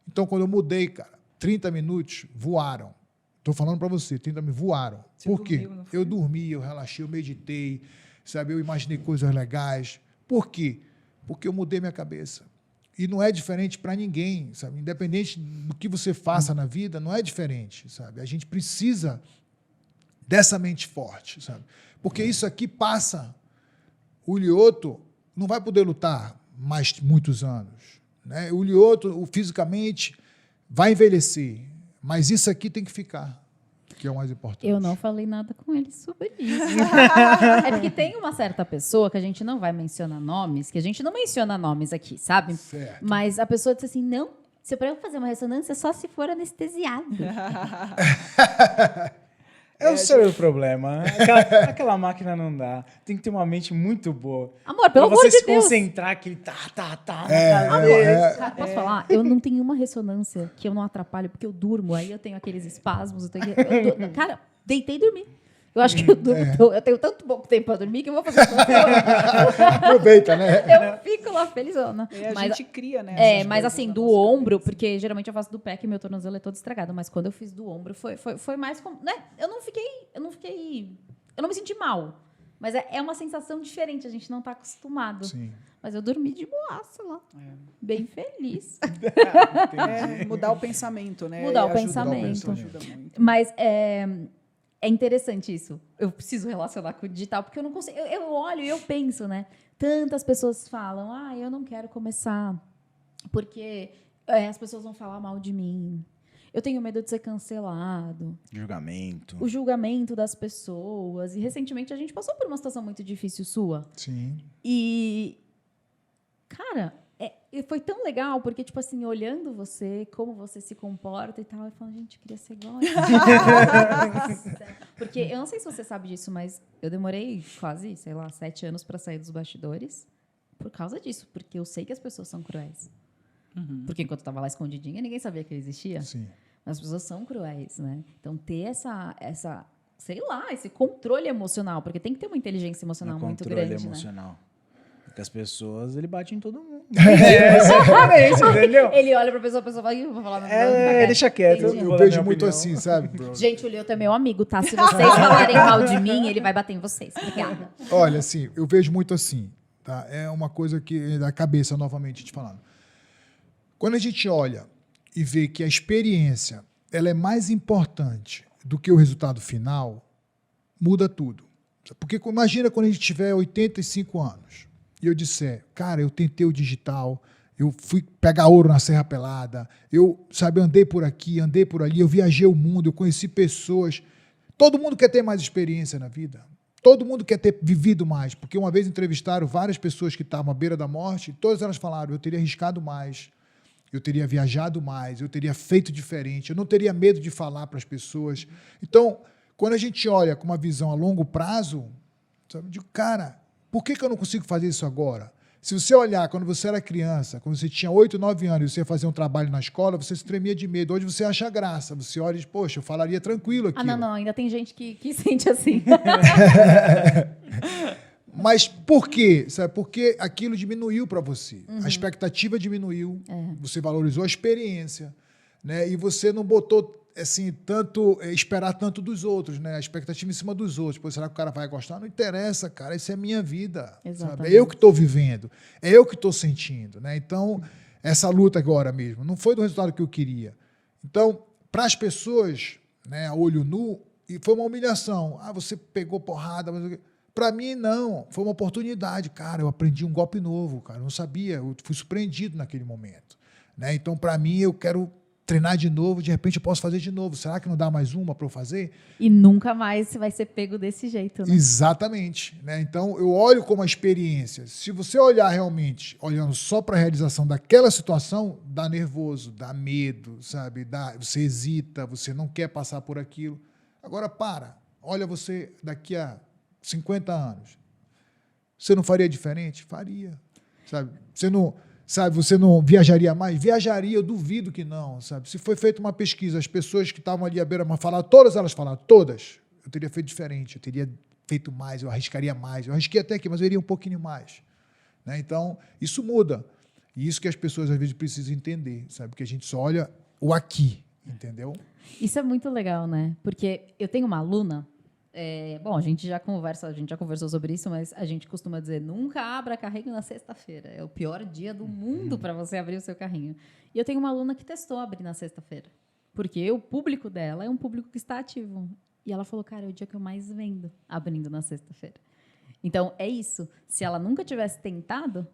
Então, quando eu mudei, cara, 30 minutos voaram. Estou falando para você, 30 minutos voaram. Você Por quê? dormiu, não foi? Eu dormi, eu relaxei, eu meditei, sabe? Eu imaginei coisas legais. Por quê? Porque eu mudei minha cabeça. E não é diferente para ninguém, sabe? Independente do que você faça na vida, não é diferente, sabe? A gente precisa dessa mente forte, sabe? Porque isso aqui passa. O Lyoto não vai poder lutar mais muitos anos, né? O Lyoto, fisicamente, vai envelhecer, mas isso aqui tem que ficar, que é o mais importante. Eu não falei nada com ele sobre isso. É porque tem uma certa pessoa que a gente não vai mencionar nomes, que a gente não menciona nomes aqui, sabe? Certo. Mas a pessoa disse assim, não, se para eu fazer uma ressonância só se for anestesiado. É o seu problema. Aquela máquina não dá. Tem que ter uma mente muito boa. Amor, pelo pra amor você de se Deus. concentrar, aquele tá na cabeça. Cara, posso falar? Eu não tenho uma ressonância que eu não atrapalho, porque eu durmo. Aí eu tenho aqueles espasmos. Cara, deitei e dormi. Eu acho que eu durmo. Eu tenho tanto pouco tempo para dormir que eu vou fazer Aproveita, né? Eu fico lá felizona. A gente cria, né? É, essas mas coisas assim, na do nossa ombro, cabeça. porque geralmente eu faço do pé, que meu tornozelo é todo estragado. Mas quando eu fiz do ombro, foi mais como. Né? Eu não me senti mal. Mas é uma sensação diferente, a gente não tá acostumado. Sim. Mas eu dormi de boaça lá. Bem feliz. Mudar o pensamento, né? Mudar o Ajuda pensamento. ajuda muito. Mas é interessante isso. Eu preciso relacionar com o digital, porque eu não consigo. Eu olho e eu penso, né? Tantas pessoas falam, eu não quero começar, porque as pessoas vão falar mal de mim. Eu tenho medo de ser cancelado. Julgamento. O julgamento das pessoas. E recentemente a gente passou por uma situação muito difícil sua. Sim. E, cara, foi tão legal, porque, tipo assim, olhando você, como você se comporta e tal, eu falo, gente, eu queria ser igual a isso. Porque eu não sei se você sabe disso, mas eu demorei quase, 7 anos para sair dos bastidores por causa disso, porque eu sei que as pessoas são cruéis. Porque enquanto eu estava lá escondidinha, ninguém sabia que eu existia. Sim. Mas as pessoas são cruéis, né? Então, ter essa sei lá, esse controle emocional, porque tem que ter uma inteligência emocional No muito controle grande, né? emocional. Porque as pessoas, ele bate em todo mundo. Exatamente, entendeu? Ele olha pra pessoa vai, eu vou falar... Deixa quieto. Entendi. não Eu vou dar vejo minha muito opinião. assim, sabe, bro? Gente, o Leuto é meu amigo, tá? Se vocês falarem mal de mim, ele vai bater em vocês. Obrigada. Olha, assim, eu vejo muito assim, tá? É uma coisa que da cabeça, novamente, te falando. Quando a gente olha e vê que a experiência ela é mais importante do que o resultado final, muda tudo. Porque imagina quando a gente tiver 85 anos e eu disser, cara, eu tentei o digital, eu fui pegar ouro na Serra Pelada, eu, sabe, andei por aqui, andei por ali, eu viajei o mundo, eu conheci pessoas. Todo mundo quer ter mais experiência na vida. Todo mundo quer ter vivido mais, porque uma vez entrevistaram várias pessoas que estavam à beira da morte, e todas elas falaram, eu teria arriscado mais, eu teria viajado mais, eu teria feito diferente, eu não teria medo de falar para as pessoas. Então, quando a gente olha com uma visão a longo prazo, sabe, eu digo, cara, por que eu não consigo fazer isso agora? Se você olhar quando você era criança, quando você tinha 8, 9 anos e você ia fazer um trabalho na escola, você se tremia de medo. Hoje você acha graça. Você olha e diz, poxa, eu falaria tranquilo aqui. Não, ainda tem gente que sente assim. Mas por quê? Sabe? Porque aquilo diminuiu para você. A expectativa diminuiu, você valorizou a experiência, né? E você não botou assim, esperar tanto dos outros, né? A expectativa em cima dos outros. Pô, será que o cara vai gostar? Não interessa, cara. Isso é a minha vida. Sabe? É eu que estou vivendo. É eu que estou sentindo, né? Então, essa luta agora mesmo não foi do resultado que eu queria. Então, para as pessoas, né, a olho nu, e foi uma humilhação. Você pegou porrada, mas... Para mim, não. Foi uma oportunidade. Cara, eu aprendi um golpe novo, cara. Eu não sabia. Eu fui surpreendido naquele momento. Né? Então, para mim, eu quero treinar de novo. De repente, eu posso fazer de novo. Será que não dá mais uma para eu fazer? E nunca mais você vai ser pego desse jeito, né? Exatamente. Né? Então, eu olho como uma experiência. Se você olhar realmente, olhando só para a realização daquela situação, dá nervoso, dá medo, sabe? Você hesita, você não quer passar por aquilo. Agora, olha você daqui a 50 anos. Você não faria diferente? Faria. Você não viajaria mais? Viajaria, eu duvido que não. Sabe? Se foi feita uma pesquisa, as pessoas que estavam ali à beira-mar falaram, todas elas falaram, todas. Eu teria feito diferente, eu teria feito mais, eu arriscaria mais. Eu arrisquei até aqui, mas eu iria um pouquinho mais. Né? Então, isso muda. E isso que as pessoas, às vezes, precisam entender. Sabe? Porque a gente só olha o aqui, entendeu? Isso é muito legal, né? Porque eu tenho uma aluna... a gente já conversou sobre isso, mas a gente costuma dizer, nunca abra carrinho na sexta-feira. É o pior dia do mundo para você abrir o seu carrinho. E eu tenho uma aluna que testou abrir na sexta-feira. Porque o público dela é um público que está ativo. E ela falou, cara, é o dia que eu mais vendo abrindo na sexta-feira. Então, é isso. Se ela nunca tivesse tentado,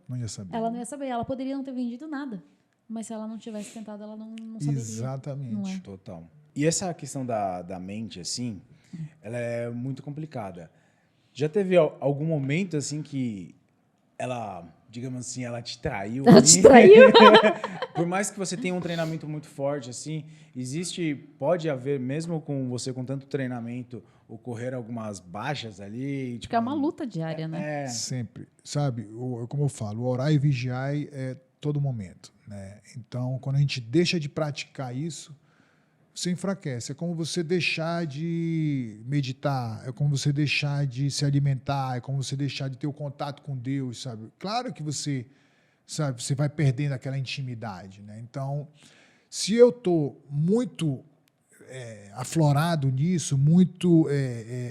ela não ia saber. Ela poderia não ter vendido nada. Mas se ela não tivesse tentado, ela não saberia. Exatamente. Não é? Total. E essa questão da mente, assim... ela é muito complicada. Já teve algum momento, assim, que ela, digamos assim, ela te traiu? Ela te traiu? Por mais que você tenha um treinamento muito forte, assim, pode haver, mesmo com você com tanto treinamento, ocorrer algumas baixas ali? Tipo, Porque é uma luta diária, né? Sempre. Sabe, como eu falo, o orar e vigiar é todo momento. Né? Então, quando a gente deixa de praticar isso, você enfraquece. É como você deixar de meditar, é como você deixar de se alimentar, é como você deixar de ter o contato com Deus, sabe? Claro que você vai perdendo aquela intimidade, né? Então, se eu estou muito aflorado nisso,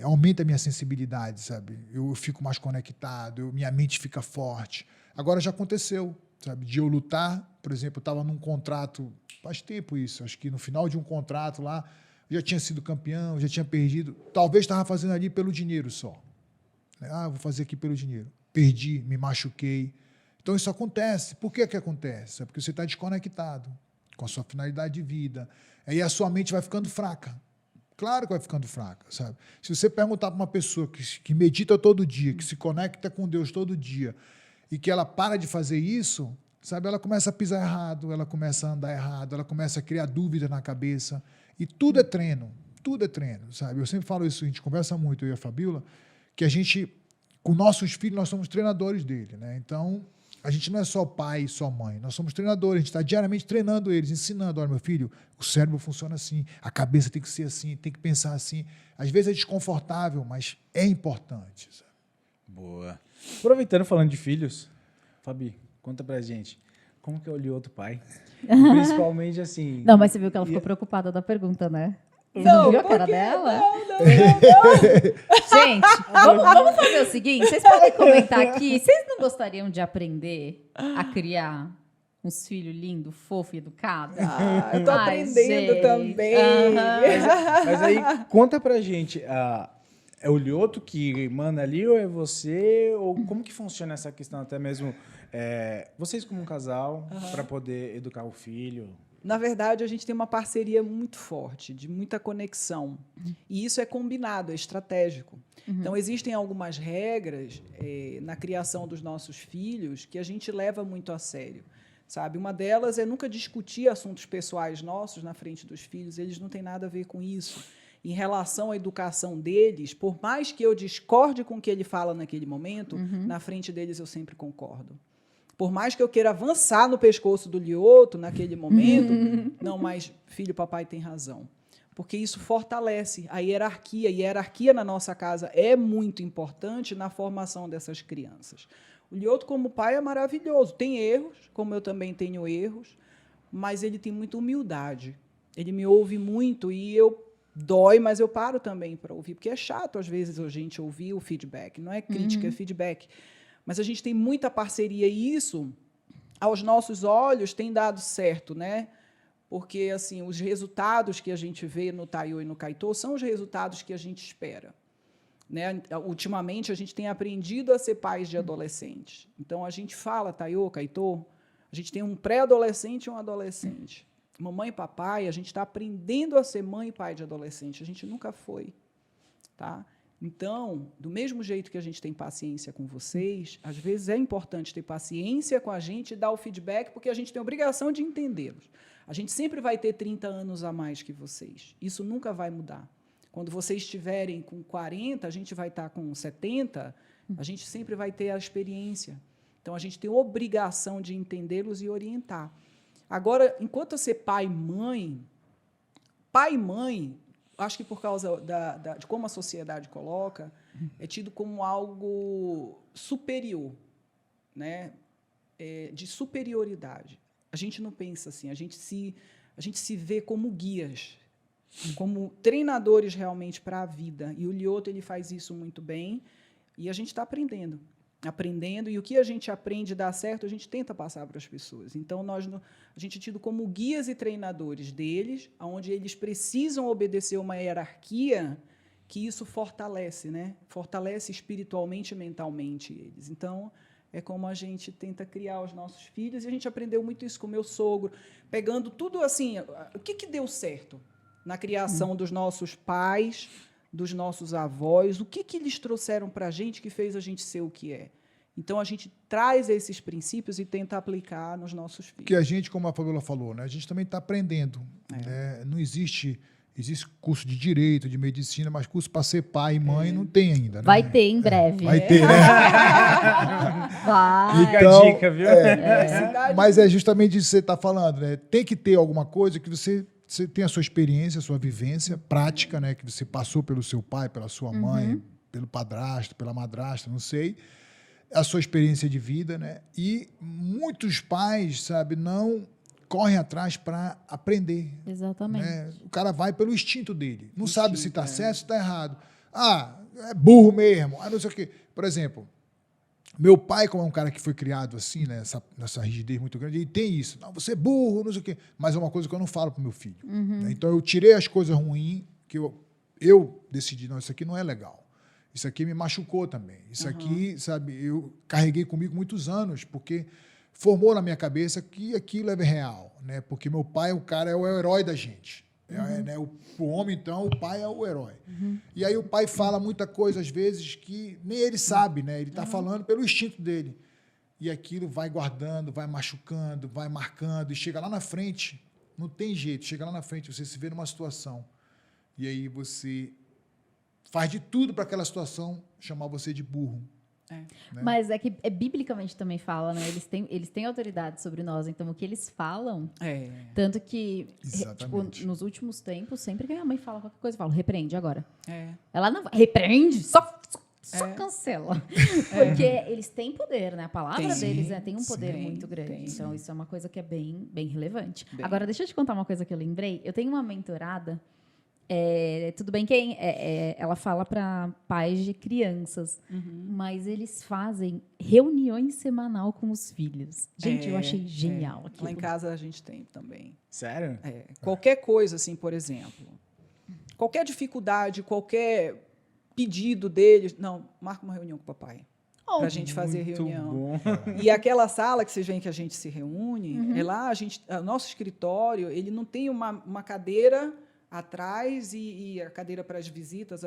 aumenta a minha sensibilidade, sabe? Eu fico mais conectado, minha mente fica forte. Agora já aconteceu, sabe? De eu lutar, por exemplo, eu estava num contrato, faz tempo isso, acho que no final de um contrato lá, eu já tinha sido campeão, já tinha perdido, talvez estava fazendo ali pelo dinheiro só. Vou fazer aqui pelo dinheiro. Perdi, me machuquei. Então isso acontece. Por que acontece? É porque você está desconectado com a sua finalidade de vida. Aí a sua mente vai ficando fraca. Claro que vai ficando fraca, sabe? Se você perguntar para uma pessoa que medita todo dia, que se conecta com Deus todo dia, e que ela para de fazer isso, sabe? Ela começa a pisar errado, ela começa a andar errado, ela começa a criar dúvida na cabeça. E tudo é treino, sabe? Eu sempre falo isso, a gente conversa muito, eu e a Fabíola, que a gente, com nossos filhos, nós somos treinadores dele, né? Então, a gente não é só pai e só mãe, nós somos treinadores, a gente está diariamente treinando eles, ensinando, olha, meu filho, o cérebro funciona assim, a cabeça tem que ser assim, tem que pensar assim. Às vezes é desconfortável, mas é importante. Sabe? Boa. Aproveitando, falando de filhos, Fabi, conta pra gente, como que é o Lioto pai? Principalmente assim... Não, mas você viu que ela ficou preocupada da pergunta, né? Você Não, não viu a por cara quê? dela? Não. Gente, vamos fazer o seguinte: vocês podem comentar aqui. Vocês não gostariam de aprender a criar uns filhos lindos, fofos e educados? Eu tô Ai, aprendendo gente. também. Mas aí, conta pra gente, é o Lioto que manda ali ou é você? Ou como que funciona essa questão até mesmo, vocês como um casal, para poder educar o filho? Na verdade, a gente tem uma parceria muito forte, de muita conexão. E isso é combinado, é estratégico. Então, existem algumas regras na criação dos nossos filhos que a gente leva muito a sério. Sabe? Uma delas é nunca discutir assuntos pessoais nossos na frente dos filhos, eles não têm nada a ver com isso. Em relação à educação deles, por mais que eu discorde com o que ele fala naquele momento, na frente deles eu sempre concordo. Por mais que eu queira avançar no pescoço do Lioto naquele momento, não, mas, filho, papai tem razão. Porque isso fortalece a hierarquia. E a hierarquia na nossa casa é muito importante na formação dessas crianças. O Lioto, como pai, é maravilhoso. Tem erros, como eu também tenho erros, mas ele tem muita humildade. Ele me ouve muito e dói, mas eu paro também para ouvir, porque é chato, às vezes, a gente ouvir o feedback. Não é crítica, é feedback. Mas a gente tem muita parceria e isso, aos nossos olhos, tem dado certo, né? Porque assim, os resultados que a gente vê no Taiô e no Caetô são os resultados que a gente espera. Né? Ultimamente, a gente tem aprendido a ser pais de adolescentes. Então, a gente fala, Taiô, Caetô, a gente tem um pré-adolescente e um adolescente. Mamãe e papai, a gente está aprendendo a ser mãe e pai de adolescente. A gente nunca foi. Tá? Então, do mesmo jeito que a gente tem paciência com vocês, às vezes é importante ter paciência com a gente e dar o feedback, porque a gente tem a obrigação de entendê-los. A gente sempre vai ter 30 anos a mais que vocês. Isso nunca vai mudar. Quando vocês estiverem com 40, a gente vai estar com 70, a gente sempre vai ter a experiência. Então, a gente tem a obrigação de entendê-los e orientar. Agora, enquanto ser pai e mãe, acho que por causa de como a sociedade coloca, é tido como algo superior, né? De superioridade. A gente não pensa assim, a gente se vê como guias, como treinadores realmente para a vida. E o Lioto ele faz isso muito bem e a gente está aprendendo, e o que a gente aprende dá certo, a gente tenta passar para as pessoas. Então, a gente é tido como guias e treinadores deles, onde eles precisam obedecer uma hierarquia que isso fortalece, né? Fortalece espiritualmente e mentalmente eles. Então, é como a gente tenta criar os nossos filhos, e a gente aprendeu muito isso com o meu sogro, pegando tudo assim, o que deu certo na criação dos nossos pais, dos nossos avós, o que eles trouxeram para a gente que fez a gente ser o que é. Então, a gente traz esses princípios e tenta aplicar nos nossos filhos. Que a gente, como a Fabiola falou, né, a gente também está aprendendo. Né? Não existe curso de direito, de medicina, mas curso para ser pai e mãe não tem ainda. Né? Vai ter em breve. Vai ter, né? Vai. Fica a dica, viu? Mas é justamente isso que você está falando. Né? Tem que ter alguma coisa que você tem a sua experiência, a sua vivência prática, né, que você passou pelo seu pai, pela sua mãe, pelo padrasto, pela madrasta, não sei, a sua experiência de vida, né? E muitos pais, sabe, não correm atrás para aprender. Exatamente. Né? O cara vai pelo instinto dele, não sabe se está certo, se está errado. Ah, é burro mesmo, não sei o quê. Por exemplo, meu pai, como é um cara que foi criado assim, né, nessa rigidez muito grande, ele tem isso. Não, você é burro, não sei o quê. Mas é uma coisa que eu não falo para o meu filho. Né? Então, eu tirei as coisas ruins, que eu decidi, não, isso aqui não é legal. Isso aqui me machucou também. Isso aqui, sabe, eu carreguei comigo muitos anos, porque formou na minha cabeça que aquilo é real. Né? Porque meu pai, o cara, é o herói da gente. Né? O homem, então, o pai é o herói. E aí o pai fala muita coisa, às vezes, que nem ele sabe, né? Ele está falando pelo instinto dele. E aquilo vai guardando, vai machucando, vai marcando, e chega lá na frente, não tem jeito, chega lá na frente, você se vê numa situação, e aí você faz de tudo para aquela situação chamar você de burro. Né? Mas é que biblicamente também fala, né? Eles têm autoridade sobre nós, então o que eles falam. Tanto que, Exatamente. nos últimos tempos, sempre que minha mãe fala qualquer coisa, eu falo, repreende agora. É. Ela não repreende, só cancela. Porque eles têm poder, né? A palavra deles tem um poder muito grande. Então, isso é uma coisa que é bem, bem relevante. Agora, deixa eu te contar uma coisa que eu lembrei. Eu tenho uma mentorada. Tudo bem que ela fala para pais de crianças, mas eles fazem reuniões semanal com os filhos. Gente, eu achei genial aquilo. Lá em casa a gente tem também. Sério? Qualquer coisa, assim, por exemplo, qualquer dificuldade, qualquer pedido deles, não, marca uma reunião com o papai. Para a gente fazer reunião. Bom. E aquela sala que vocês veem que a gente se reúne, lá o nosso escritório, ele não tem uma cadeira atrás e a cadeira para as visitas.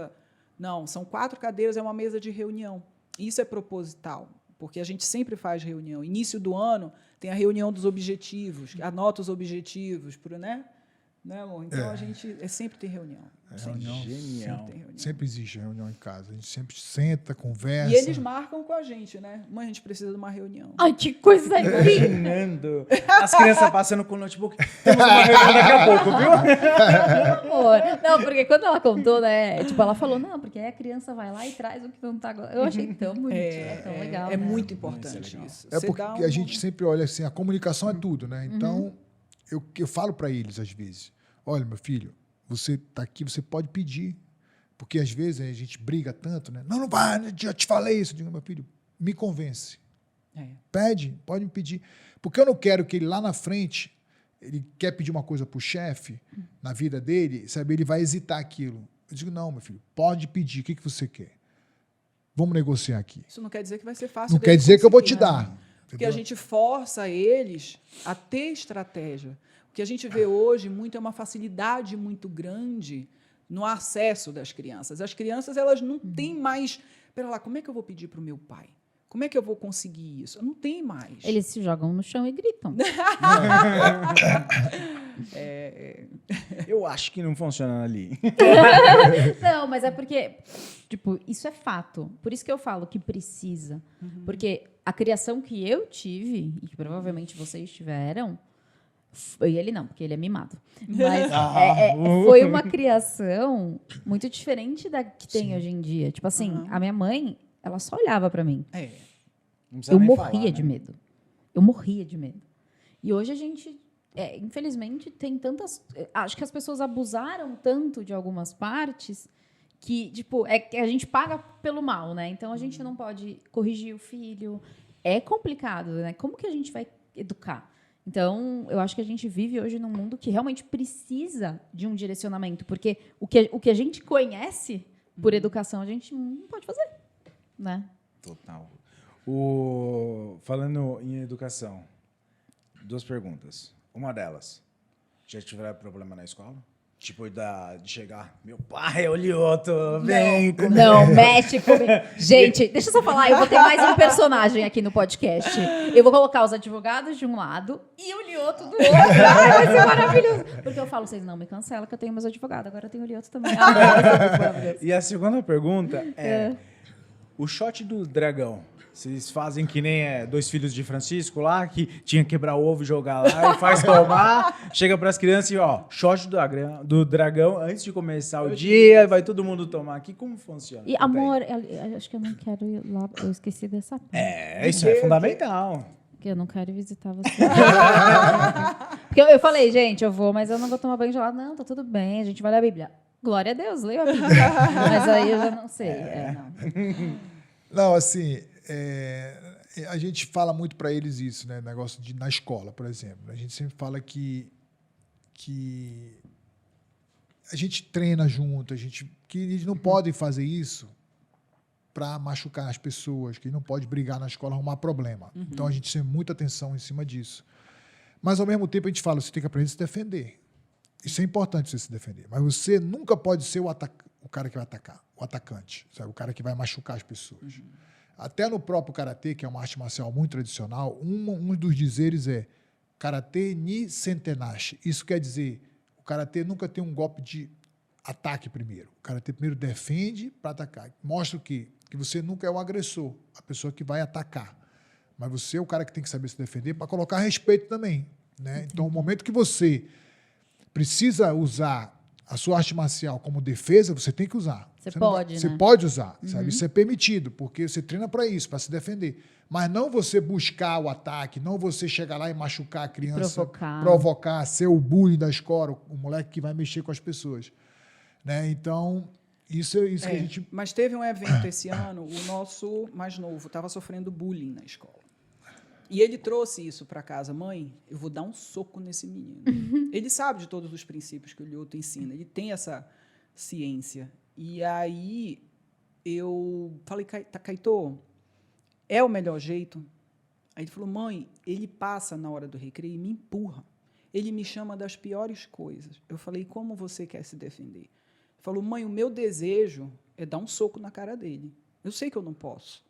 Não, são 4 cadeiras, é uma mesa de reunião. Isso é proposital, porque a gente sempre faz reunião. Início do ano tem a reunião dos objetivos, anota os objetivos, né, amor? Então, a gente sempre tem reunião. Genial. Sempre tem reunião. Sempre existe reunião em casa. A gente sempre senta, conversa. E eles marcam com a gente, né? Mãe, a gente precisa de uma reunião. Ai, que coisa linda! Imaginando. As crianças passando com o notebook. Temos uma reunião daqui a pouco, viu? Amor. Não, porque quando ela contou, né? Tipo, ela falou, não, porque aí a criança vai lá e traz o que não tá... Eu achei tão bonitinho, tão legal. É né? muito importante isso. É porque a gente sempre olha assim, a comunicação é tudo, né? Então, eu falo para eles, às vezes, olha, meu filho, você está aqui, você pode pedir. Porque, às vezes, a gente briga tanto, né? Não vai, já te falei isso. Eu digo, meu filho, me convence. Pede, pode me pedir. Porque eu não quero que ele, lá na frente, ele quer pedir uma coisa para o chefe, na vida dele, sabe? Ele vai hesitar aquilo. Eu digo, não, meu filho, pode pedir. O que você quer? Vamos negociar aqui. Isso não quer dizer que vai ser fácil. Não quer dizer que eu vou te conseguir, dar. né? Porque a gente força eles a ter estratégia. O que a gente vê hoje muito é uma facilidade muito grande no acesso das crianças. As crianças, elas não têm mais... Pera lá, como é que eu vou pedir para o meu pai? Como é que eu vou conseguir isso? Não tem mais. Eles se jogam no chão e gritam. Eu acho que não funciona ali. Não, mas é porque, tipo, isso é fato. Por isso que eu falo que precisa. Porque a criação que eu tive, e que provavelmente vocês tiveram, e ele não, porque ele é mimado. Mas foi uma criação muito diferente da que tem hoje em dia. Tipo assim, a minha mãe, ela só olhava pra mim. Não precisa Eu nem morria falar, de né? medo. Eu morria de medo. E hoje a gente, infelizmente, tem tantas... Acho que as pessoas abusaram tanto de algumas partes que, tipo, que a gente paga pelo mal, né? Então, a gente não pode corrigir o filho. É complicado, né? Como que a gente vai educar? Então, eu acho que a gente vive hoje num mundo que realmente precisa de um direcionamento, porque o que a gente conhece por educação, a gente não pode fazer, né? Total. Falando em educação, 2 perguntas. Uma delas, já tiveram problema na escola? Tipo, de chegar, meu pai, o Lioto, vem comigo. Não, mexe comigo. Gente, deixa eu só falar, eu vou ter mais um personagem aqui no podcast. Eu vou colocar os advogados de um lado e o Lioto do outro. Ai, vai ser maravilhoso. Porque eu falo, vocês não me cancelam que eu tenho meus advogados, agora eu tenho o Lioto também. E a segunda pergunta é, o shot do dragão, vocês fazem que nem 2 filhos de Francisco lá, que tinha que quebrar ovo e jogar lá, e faz tomar, chega pras crianças e, ó, shot do dragão, antes de começar o dia, vai todo mundo tomar aqui. Como funciona? E, amor, eu acho que eu não quero ir lá, eu esqueci dessa parte. Isso é fundamental. Porque eu não quero visitar você. Porque eu falei, gente, eu vou, mas eu não vou tomar banho gelado. Não, tá tudo bem, a gente vai ler a Bíblia. Glória a Deus, leio a Bíblia. Mas aí eu já não sei. Não. Não, assim, a gente fala muito para eles isso, né? Negócio na escola, por exemplo. A gente sempre fala que a gente treina junto, que eles não podem fazer isso para machucar as pessoas, que não pode brigar na escola, arrumar problema. Então a gente tem muita atenção em cima disso. Mas ao mesmo tempo a gente fala, você tem que aprender a se defender. Isso é importante, você se defender. Mas você nunca pode ser o cara que vai atacar, o atacante, sabe? O cara que vai machucar as pessoas. Até no próprio karatê, que é uma arte marcial muito tradicional, um dos dizeres é karatê ni sentenashi. Isso quer dizer, o karatê nunca tem um golpe de ataque primeiro. O karatê primeiro defende para atacar. Mostra o quê? Que você nunca é o agressor, a pessoa que vai atacar. Mas você é o cara que tem que saber se defender para colocar respeito também, né? Então, o momento que você precisa usar a sua arte marcial como defesa, você tem que usar. Você não pode, né? Você pode usar, sabe? Isso é permitido, porque você treina para isso, para se defender. Mas não você buscar o ataque, não você chegar lá e machucar a criança, provocar, ser o bullying da escola, o moleque que vai mexer com as pessoas, né? Então, isso que a gente... Mas teve um evento esse ano, o nosso mais novo estava sofrendo bullying na escola. E ele trouxe isso para casa. Mãe, eu vou dar um soco nesse menino. Ele sabe de todos os princípios que o Lyoto ensina. Ele tem essa ciência. E aí eu falei, Caetô, é o melhor jeito? Aí ele falou, mãe, ele passa na hora do recreio e me empurra. Ele me chama das piores coisas. Eu falei, como você quer se defender? Ele falou, mãe, o meu desejo é dar um soco na cara dele. Eu sei que eu não posso.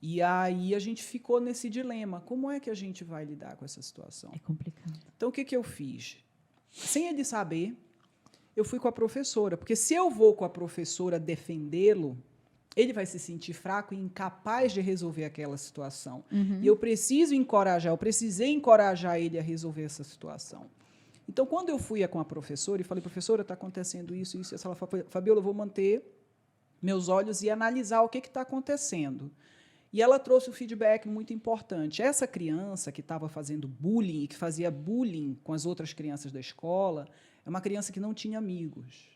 E aí a gente ficou nesse dilema. Como é que a gente vai lidar com essa situação? É complicado. Então, o que eu fiz? Sem ele saber, eu fui com a professora. Porque se eu vou com a professora defendê-lo, ele vai se sentir fraco e incapaz de resolver aquela situação. E eu precisei encorajar ele a resolver essa situação. Então, quando eu fui com a professora e falei, professora, está acontecendo isso, isso, ela falou, Fabiola, eu vou manter meus olhos e analisar o que está acontecendo. E ela trouxe um feedback muito importante. Essa criança que estava fazendo bullying e que fazia bullying com as outras crianças da escola é uma criança que não tinha amigos.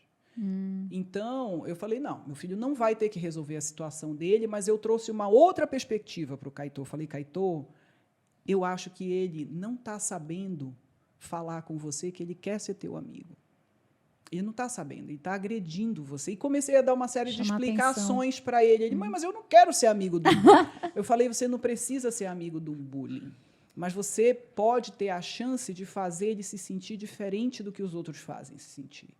Então, eu falei, não, meu filho não vai ter que resolver a situação dele, mas eu trouxe uma outra perspectiva para o Caetô. Falei, Caetô, eu acho que ele não está sabendo falar com você que ele quer ser teu amigo. Ele não está sabendo, ele está agredindo você. E comecei a dar uma série de explicações para ele. Ele, mãe, mas eu não quero ser amigo do bullying. Eu falei, você não precisa ser amigo do bullying, mas você pode ter a chance de fazer ele se sentir diferente do que os outros fazem se sentir.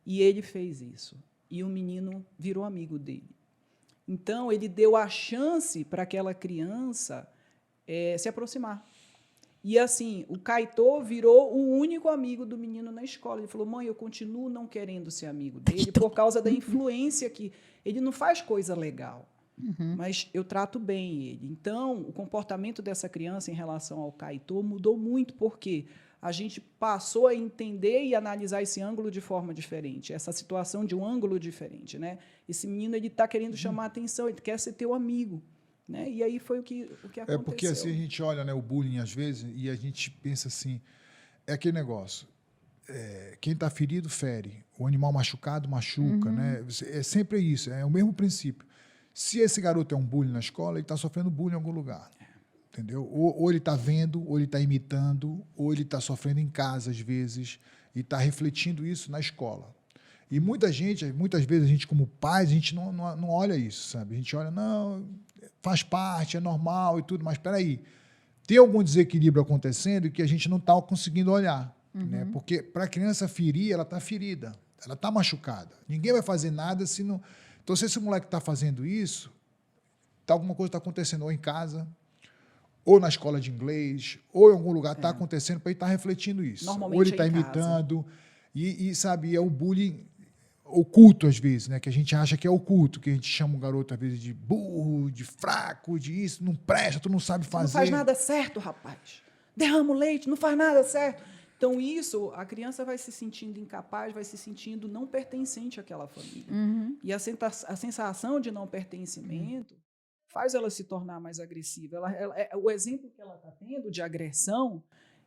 E ele fez isso. E o menino virou amigo dele. Então, ele deu a chance para aquela criança se aproximar. E, assim, o Caetô virou o único amigo do menino na escola. Ele falou, mãe, eu continuo não querendo ser amigo dele por causa da influência que... Ele não faz coisa legal, mas eu trato bem ele. Então, o comportamento dessa criança em relação ao Caetô mudou muito, porque a gente passou a entender e analisar esse ângulo de forma diferente, essa situação de um ângulo diferente, né? Esse menino está querendo chamar a atenção, ele quer ser teu amigo. Né? E aí foi o que aconteceu. É porque assim a gente olha, né, o bullying às vezes e a gente pensa assim, é aquele negócio, quem está ferido fere, o animal machucado machuca, né? É sempre isso, é o mesmo princípio. Se esse garoto é um bullying na escola, ele está sofrendo bullying em algum lugar, entendeu? Ou ele está vendo, ou ele está imitando, ou ele está sofrendo em casa às vezes e está refletindo isso na escola. E muitas vezes a gente como pais, a gente não olha isso, sabe? A gente olha, não, faz parte, é normal e tudo, mas espera aí, tem algum desequilíbrio acontecendo que a gente não está conseguindo olhar, né? Porque para a criança ferir, ela está ferida, ela está machucada. Ninguém vai fazer nada se não... Então, se esse moleque está fazendo isso, alguma coisa está acontecendo ou em casa, ou na escola de inglês, ou em algum lugar está acontecendo para ele estar refletindo isso. Normalmente ou ele está em imitando, sabe, é o bullying oculto, às vezes, né? Que a gente acha que é oculto, que a gente chama o garoto, às vezes, de burro, de fraco, de isso, não presta, tu não sabe fazer. Não faz nada certo, rapaz. Derrama o leite, não faz nada certo. Então, isso, a criança vai se sentindo incapaz, vai se sentindo não pertencente àquela família. E a sensação de não pertencimento faz ela se tornar mais agressiva. O exemplo que ela está tendo de agressão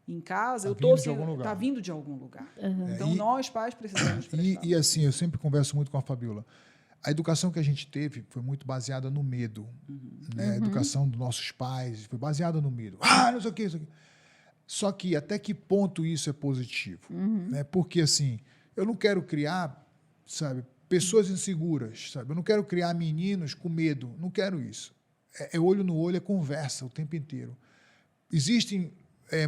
em casa, está vindo de algum lugar. Então, nós, pais, precisamos prestar. E assim, eu sempre converso muito com a Fabiola. A educação que a gente teve foi muito baseada no medo. Né? A educação dos nossos pais foi baseada no medo. Não sei o que, isso aqui. Só que até que ponto isso é positivo? Né? Porque, assim, eu não quero criar, sabe, pessoas inseguras, sabe? Eu não quero criar meninos com medo. Não quero isso. É olho no olho, é conversa o tempo inteiro. Existem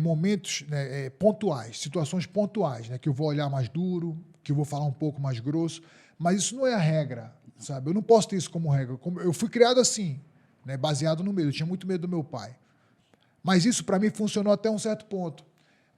momentos, né, pontuais, situações pontuais, né, que eu vou olhar mais duro, que eu vou falar um pouco mais grosso, mas isso não é a regra, sabe? Eu não posso ter isso como regra. Eu fui criado assim, né, baseado no medo. Eu tinha muito medo do meu pai. Mas isso, para mim, funcionou até um certo ponto.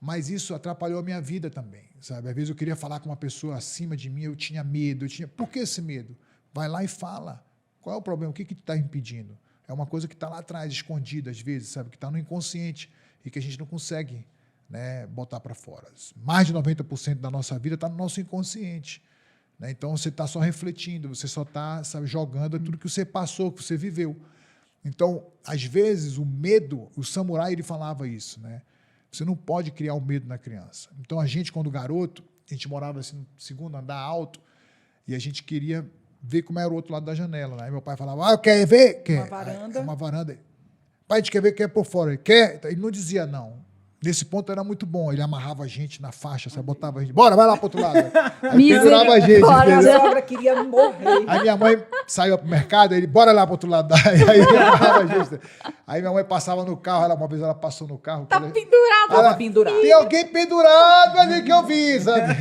Mas isso atrapalhou a minha vida também, sabe? Às vezes eu queria falar com uma pessoa acima de mim, eu tinha medo. Por que esse medo? Vai lá e fala. Qual é o problema? O que está impedindo? É uma coisa que está lá atrás, escondida às vezes, sabe? Que está no inconsciente e que a gente não consegue, né, botar para fora. Mais de 90% da nossa vida está no nosso inconsciente. Né? Então, você está só refletindo, você só está, sabe, jogando tudo que você passou, que você viveu. Então, às vezes, o medo, o samurai, ele falava isso, né? Você não pode criar o medo na criança. Então, a gente, quando garoto, a gente morava assim, no segundo andar alto e a gente queria ver como era o outro lado da janela. Né? Aí meu pai falava, quer ver? Quer. Uma varanda. Uma varanda. Pai, a gente quer ver, quer por fora. Ele quer? Ele não dizia não. Nesse ponto era muito bom. Ele amarrava a gente na faixa, sabe? Botava a gente, bora, vai lá pro outro lado. Aí pendurava a gente. A sogra queria morrer. Aí minha mãe saiu pro mercado, ele, bora lá pro outro lado. Aí amarrava a gente. Aí minha mãe passava no carro, uma vez ela passou no carro. Tá pendurado. Tava pendurado. Tem alguém pendurado, mas que eu vi, sabe?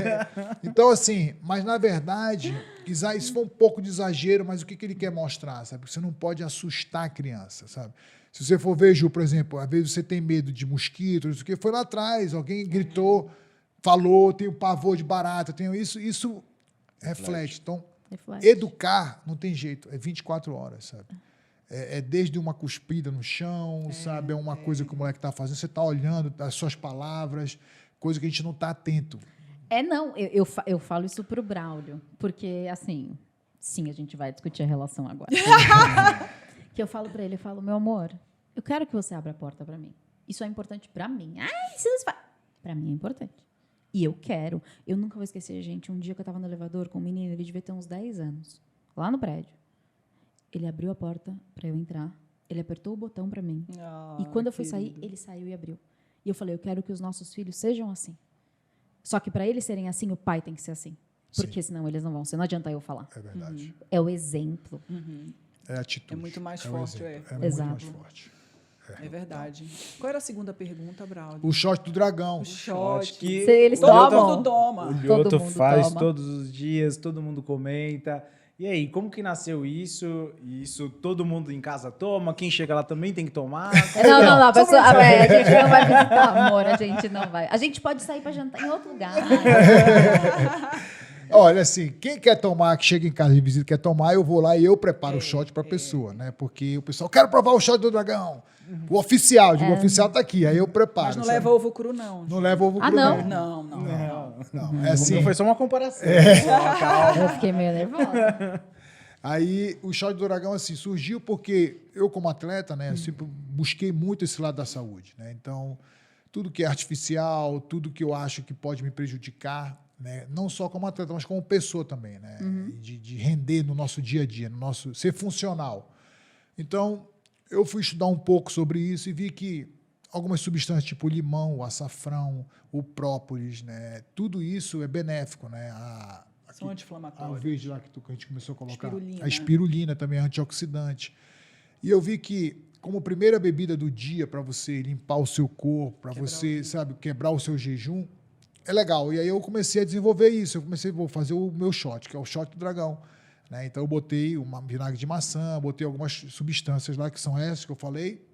Então, assim, mas na verdade, isso foi um pouco de exagero, mas o que ele quer mostrar, sabe? Porque você não pode assustar a criança, sabe? Se você for ver, Ju, por exemplo, às vezes você tem medo de mosquitos, isso que foi lá atrás, alguém gritou, falou, tem o pavor de barata, tem isso reflete. Então, educar não tem jeito, é 24 horas, sabe? É desde uma cuspida no chão, sabe? É uma coisa que o moleque está fazendo, você está olhando as suas palavras, coisa que a gente não está atento. Não, eu falo isso pro Braulio, porque, assim, sim, a gente vai discutir a relação agora. Que eu falo para ele, eu falo, meu amor, eu quero que você abra a porta para mim. Isso é importante para mim. Para mim é importante. E eu quero. Eu nunca vou esquecer, gente, um dia que eu estava no elevador com um menino, ele devia ter uns 10 anos, lá no prédio. Ele abriu a porta para eu entrar, ele apertou o botão para mim. E quando eu fui sair, ele saiu e abriu. E eu falei, eu quero que os nossos filhos sejam assim. Só que para eles serem assim, o pai tem que ser assim. Porque senão eles não vão ser. Não adianta eu falar. É verdade. É o exemplo. É a atitude. É muito mais forte, É Exato. muito mais forte. É verdade. Qual era a segunda pergunta, Braulio? O shot do dragão. O shot. Que Eles Todo tomam. mundo toma. o Lyoto Todo mundo faz toma. todos os dias, todo mundo comenta. E aí, como que nasceu isso? Isso todo mundo em casa toma? Quem chega lá também tem que tomar? Não, a pessoa, a gente não vai visitar, amor, a gente não vai. A gente pode sair para jantar em outro lugar. Olha, assim, quem quer tomar, que chega em casa de visita, quer tomar, eu vou lá e eu preparo o shot para a pessoa, né? Porque o pessoal, quero provar o shot do dragão. O oficial, o oficial tá aqui, aí eu preparo. Mas não sabe? leva ovo cru, não. Não leva ovo cru, não? Não, é assim. Não foi só uma comparação. Eu fiquei meio nervosa. Aí o shot do dragão assim surgiu porque eu como atleta, né, sempre busquei muito esse lado da saúde, né? Então, tudo que é artificial, tudo que eu acho que pode me prejudicar, né, não só como atleta, mas como pessoa também, né, de render no nosso dia a dia, no nosso ser funcional. Então, eu fui estudar um pouco sobre isso e vi que algumas substâncias tipo o limão, o açafrão, o própolis, né, tudo isso é benéfico, né? São O anti-inflamatórios. verde lá que a gente começou a colocar. Espirulina. A espirulina também é antioxidante. E eu vi que, como primeira bebida do dia para você limpar o seu corpo, para você, sabe, quebrar o seu jejum, é legal. E aí eu comecei a desenvolver isso. Eu comecei a fazer o meu shot, que é o shot do dragão. Né? Então eu botei um vinagre de maçã, botei algumas substâncias lá, que são essas que eu falei,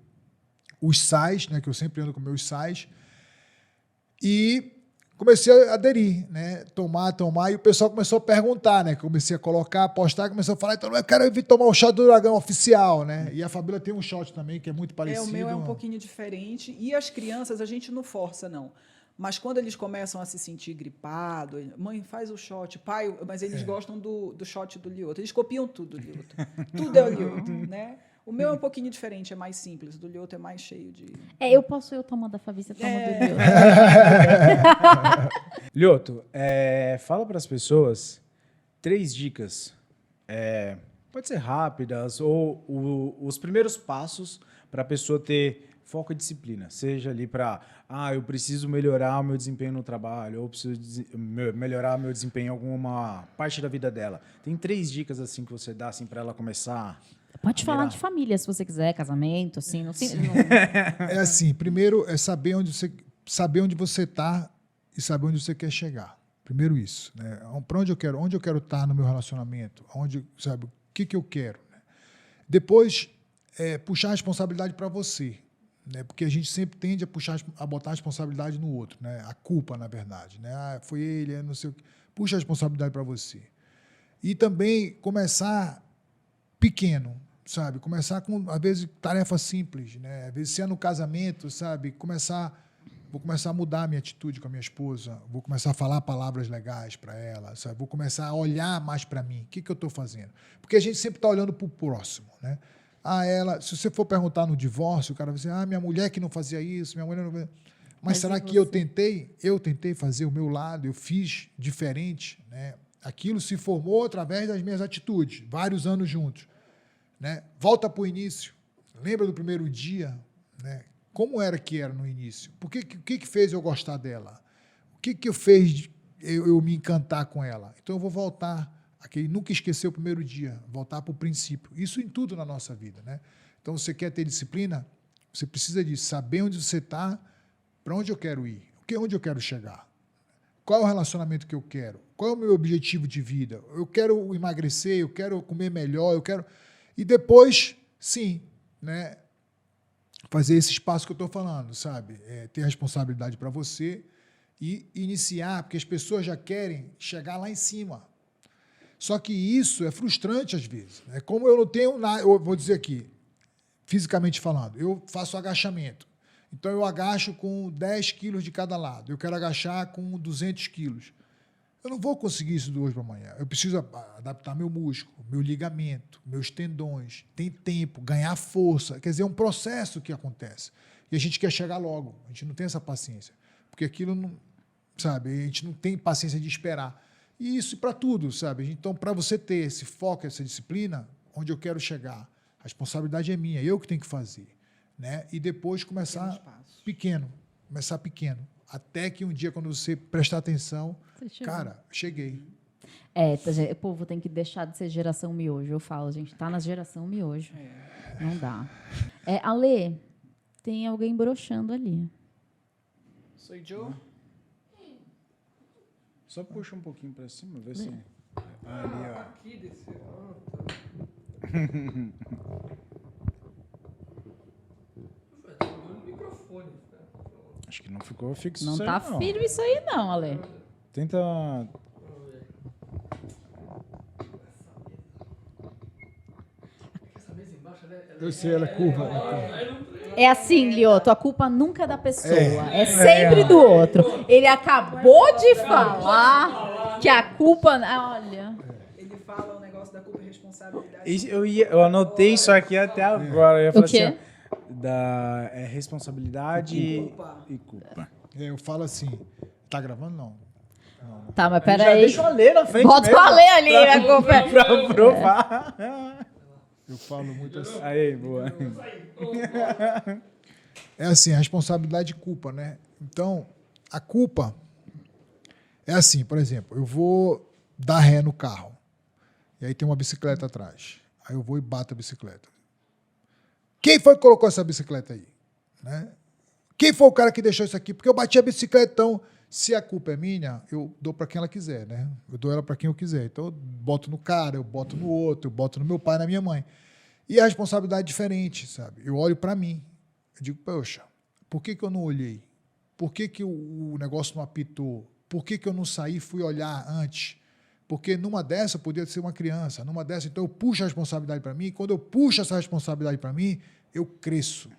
os sais, né, que eu sempre ando com meus sais, e comecei a aderir, né? Tomar, e o pessoal começou a perguntar, né? Comecei a colocar, postar, começou a falar, então eu quero vir tomar o shot do dragão oficial, né? E a Fabíola tem um shot também, que é muito parecido. O meu é um pouquinho diferente. E as crianças, a gente não força, não. Mas quando eles começam a se sentir gripados, mãe, faz o shot, pai, mas eles gostam do shot do Lyoto. Eles copiam tudo do Lyoto. Tudo é o Lyoto, né? O meu é um pouquinho diferente, é mais simples. O do Lyoto é mais cheio de... Eu tomo da Fabi, você toma do Lyoto. Lyoto, fala para as pessoas 3 dicas. Pode ser rápidas ou os primeiros passos para a pessoa ter foco e disciplina. Seja ali para, eu preciso melhorar o meu desempenho no trabalho ou preciso melhorar o meu desempenho em alguma parte da vida dela. Tem 3 dicas assim que você dá assim, para ela começar... Pode falar de família, se você quiser, casamento, assim. Não. É assim, primeiro é saber onde você está e saber onde você quer chegar. Primeiro isso, né? Para onde eu quero estar no meu relacionamento, o que eu quero. Né? Depois, puxar a responsabilidade para você. né? Porque a gente sempre tende a botar a responsabilidade no outro, né? A culpa, na verdade, né? Ah, foi ele, não sei o quê. Puxa a responsabilidade para você. E também começar pequeno, sabe? Começar com, às vezes, tarefas simples, né? Às vezes, se é no casamento, sabe? Vou começar a mudar a minha atitude com a minha esposa, vou começar a falar palavras legais para ela, sabe? Vou começar a olhar mais para mim. O que eu estou fazendo? Porque a gente sempre está olhando para o próximo, né? Se você for perguntar no divórcio, o cara vai dizer, minha mulher que não fazia isso, minha mulher não... Mas será que eu tentei fazer o meu lado, eu fiz diferente, né? Aquilo se formou através das minhas atitudes, vários anos juntos, né? Volta para o início, lembra do primeiro dia, né? Como era no início? O que fez eu gostar dela? O que fez eu me encantar com ela? Então eu vou voltar, nunca esquecer o primeiro dia, voltar para o princípio. Isso em tudo na nossa vida, né? Então você quer ter disciplina? Você precisa disso, saber onde você está, para onde eu quero ir, onde eu quero chegar. Qual é o relacionamento que eu quero? Qual é o meu objetivo de vida? Eu quero emagrecer, eu quero comer melhor, E depois, sim, né, fazer esse espaço que eu estou falando, sabe? Ter responsabilidade para você e iniciar, porque as pessoas já querem chegar lá em cima. Só que isso é frustrante às vezes. É como eu não tenho nada, eu vou dizer aqui, fisicamente falando, eu faço agachamento. Então, eu agacho com 10 quilos de cada lado. Eu quero agachar com 200 quilos. Eu não vou conseguir isso de hoje para amanhã. Eu preciso adaptar meu músculo, meu ligamento, meus tendões. Tem tempo, ganhar força. Quer dizer, é um processo que acontece. E a gente quer chegar logo. A gente não tem essa paciência. Porque aquilo não... Sabe? A gente não tem paciência de esperar. E isso para tudo, sabe? Então, para você ter esse foco, essa disciplina, onde eu quero chegar, a responsabilidade é minha. Eu que tenho que fazer. Né? E depois começar pequeno, até que um dia, quando você prestar atenção, cara, cheguei. O povo tem que deixar de ser geração miojo, eu falo, gente, tá na geração miojo, não dá. Ale, tem alguém broxando ali. Sou Joe? Só puxa um pouquinho para cima, vê se... Ali, ó. Aqui desse microfone. Acho que não ficou fixo Não isso aí, tá não. firme isso aí não, Ale. Tenta... Essa mesa embaixo, né? Eu sei, ela é curva. É assim, Lioto, a culpa nunca é da pessoa, é sempre do outro. Ele acabou de falar que a culpa... Olha... Ele fala o negócio da culpa e responsabilidade. Eu anotei isso aqui até agora. Eu ia falar O quê? assim, ó, responsabilidade e culpa. Eu falo assim, tá gravando? Não. Tá, mas Já peraí. deixa eu ler na frente Bota o mesmo, Ale ali, a culpa é... pra provar. Eu falo muito assim. Aí, boa. É assim, a responsabilidade e culpa, né? Então, a culpa é assim, por exemplo, eu vou dar ré no carro, e aí tem uma bicicleta atrás. Aí eu vou e bato a bicicleta. Quem foi que colocou essa bicicleta aí? Né? Quem foi o cara que deixou isso aqui? Porque eu bati a bicicleta, então, se a culpa é minha, eu dou para quem ela quiser, né? Eu dou ela para quem eu quiser. Então, eu boto no cara, eu boto no outro, eu boto no meu pai, na minha mãe. E a responsabilidade é diferente, sabe? Eu olho para mim. Eu digo, poxa, por que eu não olhei? Por que o negócio não apitou? Por que eu não saí e fui olhar antes? Porque numa dessa eu podia ser uma criança, numa dessa, então eu puxo a responsabilidade para mim, e quando eu puxo essa responsabilidade para mim, eu cresço.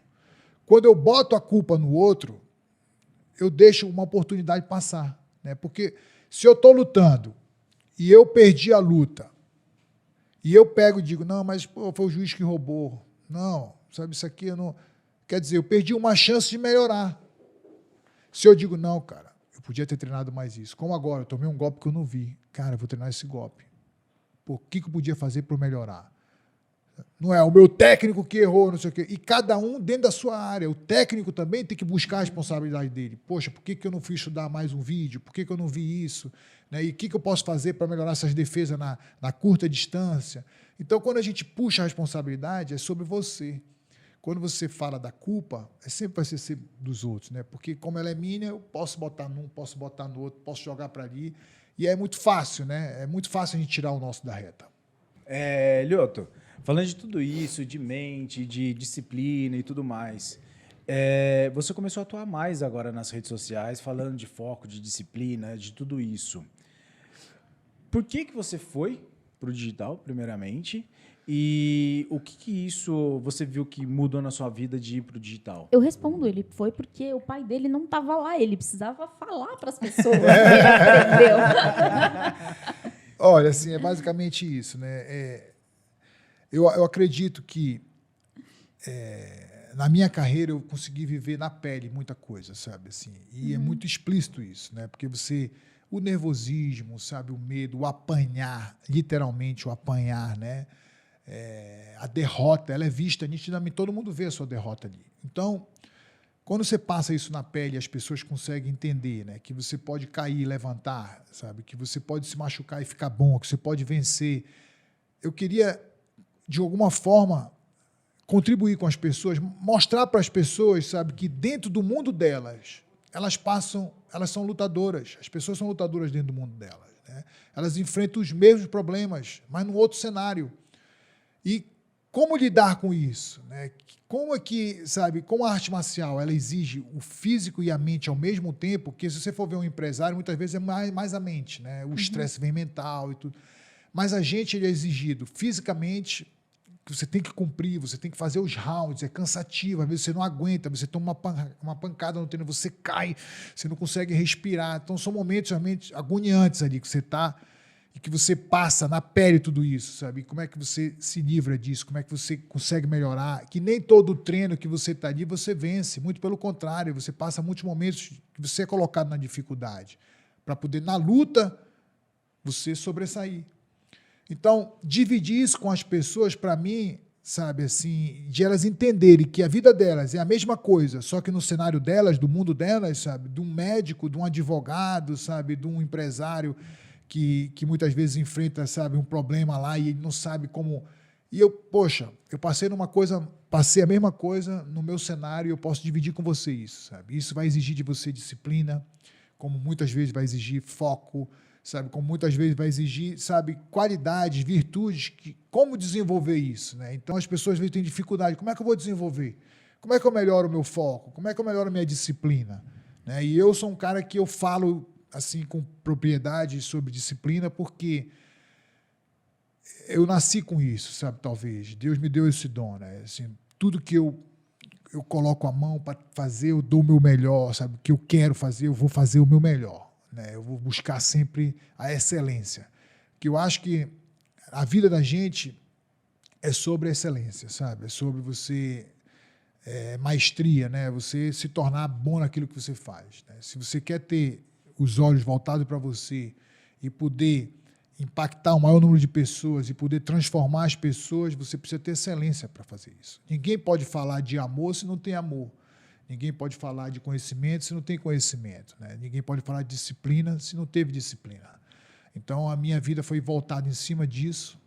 Quando eu boto a culpa no outro, eu deixo uma oportunidade passar, né? Porque se eu estou lutando e eu perdi a luta, e eu pego e digo, não, mas pô, foi o juiz que roubou. Não, sabe, isso aqui eu não... Quer dizer, eu perdi uma chance de melhorar. Se eu digo, não, cara, eu podia ter treinado mais isso. Como agora, eu tomei um golpe que eu não vi. Cara, eu vou treinar esse golpe. Pô, o que eu podia fazer para melhorar? Não é o meu técnico que errou, não sei o quê. E cada um dentro da sua área. O técnico também tem que buscar a responsabilidade dele. Poxa, por que eu não fui estudar mais um vídeo? Por que eu não vi isso? Né? E o que eu posso fazer para melhorar essas defesas na curta distância? Então, quando a gente puxa a responsabilidade, é sobre você. Quando você fala da culpa, sempre vai ser dos outros, né? Porque como ela é minha, eu posso botar num, posso botar no outro, posso jogar para ali. E é muito fácil, né? É muito fácil a gente tirar o nosso da reta. Lioto, falando de tudo isso, de mente, de disciplina e tudo mais, Você começou a atuar mais agora nas redes sociais, falando de foco, de disciplina, de tudo isso. Por que você foi para o digital, primeiramente? E o que isso você viu que mudou na sua vida de ir para o digital? Eu respondo, ele foi porque o pai dele não estava lá, ele precisava falar para as pessoas. Entendeu? Olha, assim, é basicamente isso, né? Eu acredito que na minha carreira eu consegui viver na pele muita coisa, sabe? Assim, e é muito explícito isso, né? Porque o nervosismo, sabe? O medo, o apanhar, literalmente o apanhar, né? A derrota, ela é vista nitidamente, todo mundo vê a sua derrota ali. Então, quando você passa isso na pele, as pessoas conseguem entender, né? Que você pode cair e levantar, sabe? Que você pode se machucar e ficar bom, que você pode vencer. Eu queria, de alguma forma, contribuir com as pessoas, mostrar para as pessoas, sabe, que dentro do mundo delas, elas são lutadoras. As pessoas são lutadoras dentro do mundo delas, né? Elas enfrentam os mesmos problemas, mas num outro cenário. E como lidar com isso, né? Como é que, sabe, como a arte marcial, ela exige o físico e a mente ao mesmo tempo, porque se você for ver um empresário, muitas vezes é mais a mente, né? O estresse vem mental e tudo. Mas a gente, ele é exigido fisicamente, você tem que cumprir, você tem que fazer os rounds, é cansativo, às vezes você não aguenta, você toma uma pancada no treino, você cai, você não consegue respirar. Então são momentos realmente agoniantes ali que você está e que você passa na pele tudo isso, sabe? Como é que você se livra disso? Como é que você consegue melhorar? Que nem todo treino que você está ali você vence, muito pelo contrário, você passa muitos momentos que você é colocado na dificuldade para poder, na luta, você sobressair. Então, dividir isso com as pessoas, para mim, sabe, assim, de elas entenderem que a vida delas é a mesma coisa, só que no cenário delas, do mundo delas, sabe, de um médico, de um advogado, sabe, de um empresário que muitas vezes enfrenta, sabe, um problema lá e ele não sabe como... E eu passei a mesma coisa no meu cenário e eu posso dividir com você isso, sabe? Isso vai exigir de você disciplina, como muitas vezes vai exigir foco, sabe, como muitas vezes vai exigir, sabe, qualidades, virtudes, como desenvolver isso, né? Então as pessoas às vezes têm dificuldade, como é que eu vou desenvolver? Como é que eu melhoro o meu foco? Como é que eu melhoro a minha disciplina? Né? E eu sou um cara que eu falo assim com propriedade sobre disciplina porque eu nasci com isso, sabe, talvez. Deus me deu esse dom, né? Assim, tudo que eu coloco a mão para fazer, eu dou o meu melhor, sabe? O que eu quero fazer, eu vou fazer o meu melhor. Né? Eu vou buscar sempre a excelência. Que eu acho que a vida da gente é sobre a excelência, sabe? É sobre você maestria, né? Você se tornar bom naquilo que você faz. Né? Se você quer ter os olhos voltados para você e poder impactar o maior número de pessoas e poder transformar as pessoas, você precisa ter excelência para fazer isso. Ninguém pode falar de amor se não tem amor. Ninguém pode falar de conhecimento se não tem conhecimento. Né? Ninguém pode falar de disciplina se não teve disciplina. Então, a minha vida foi voltada em cima disso,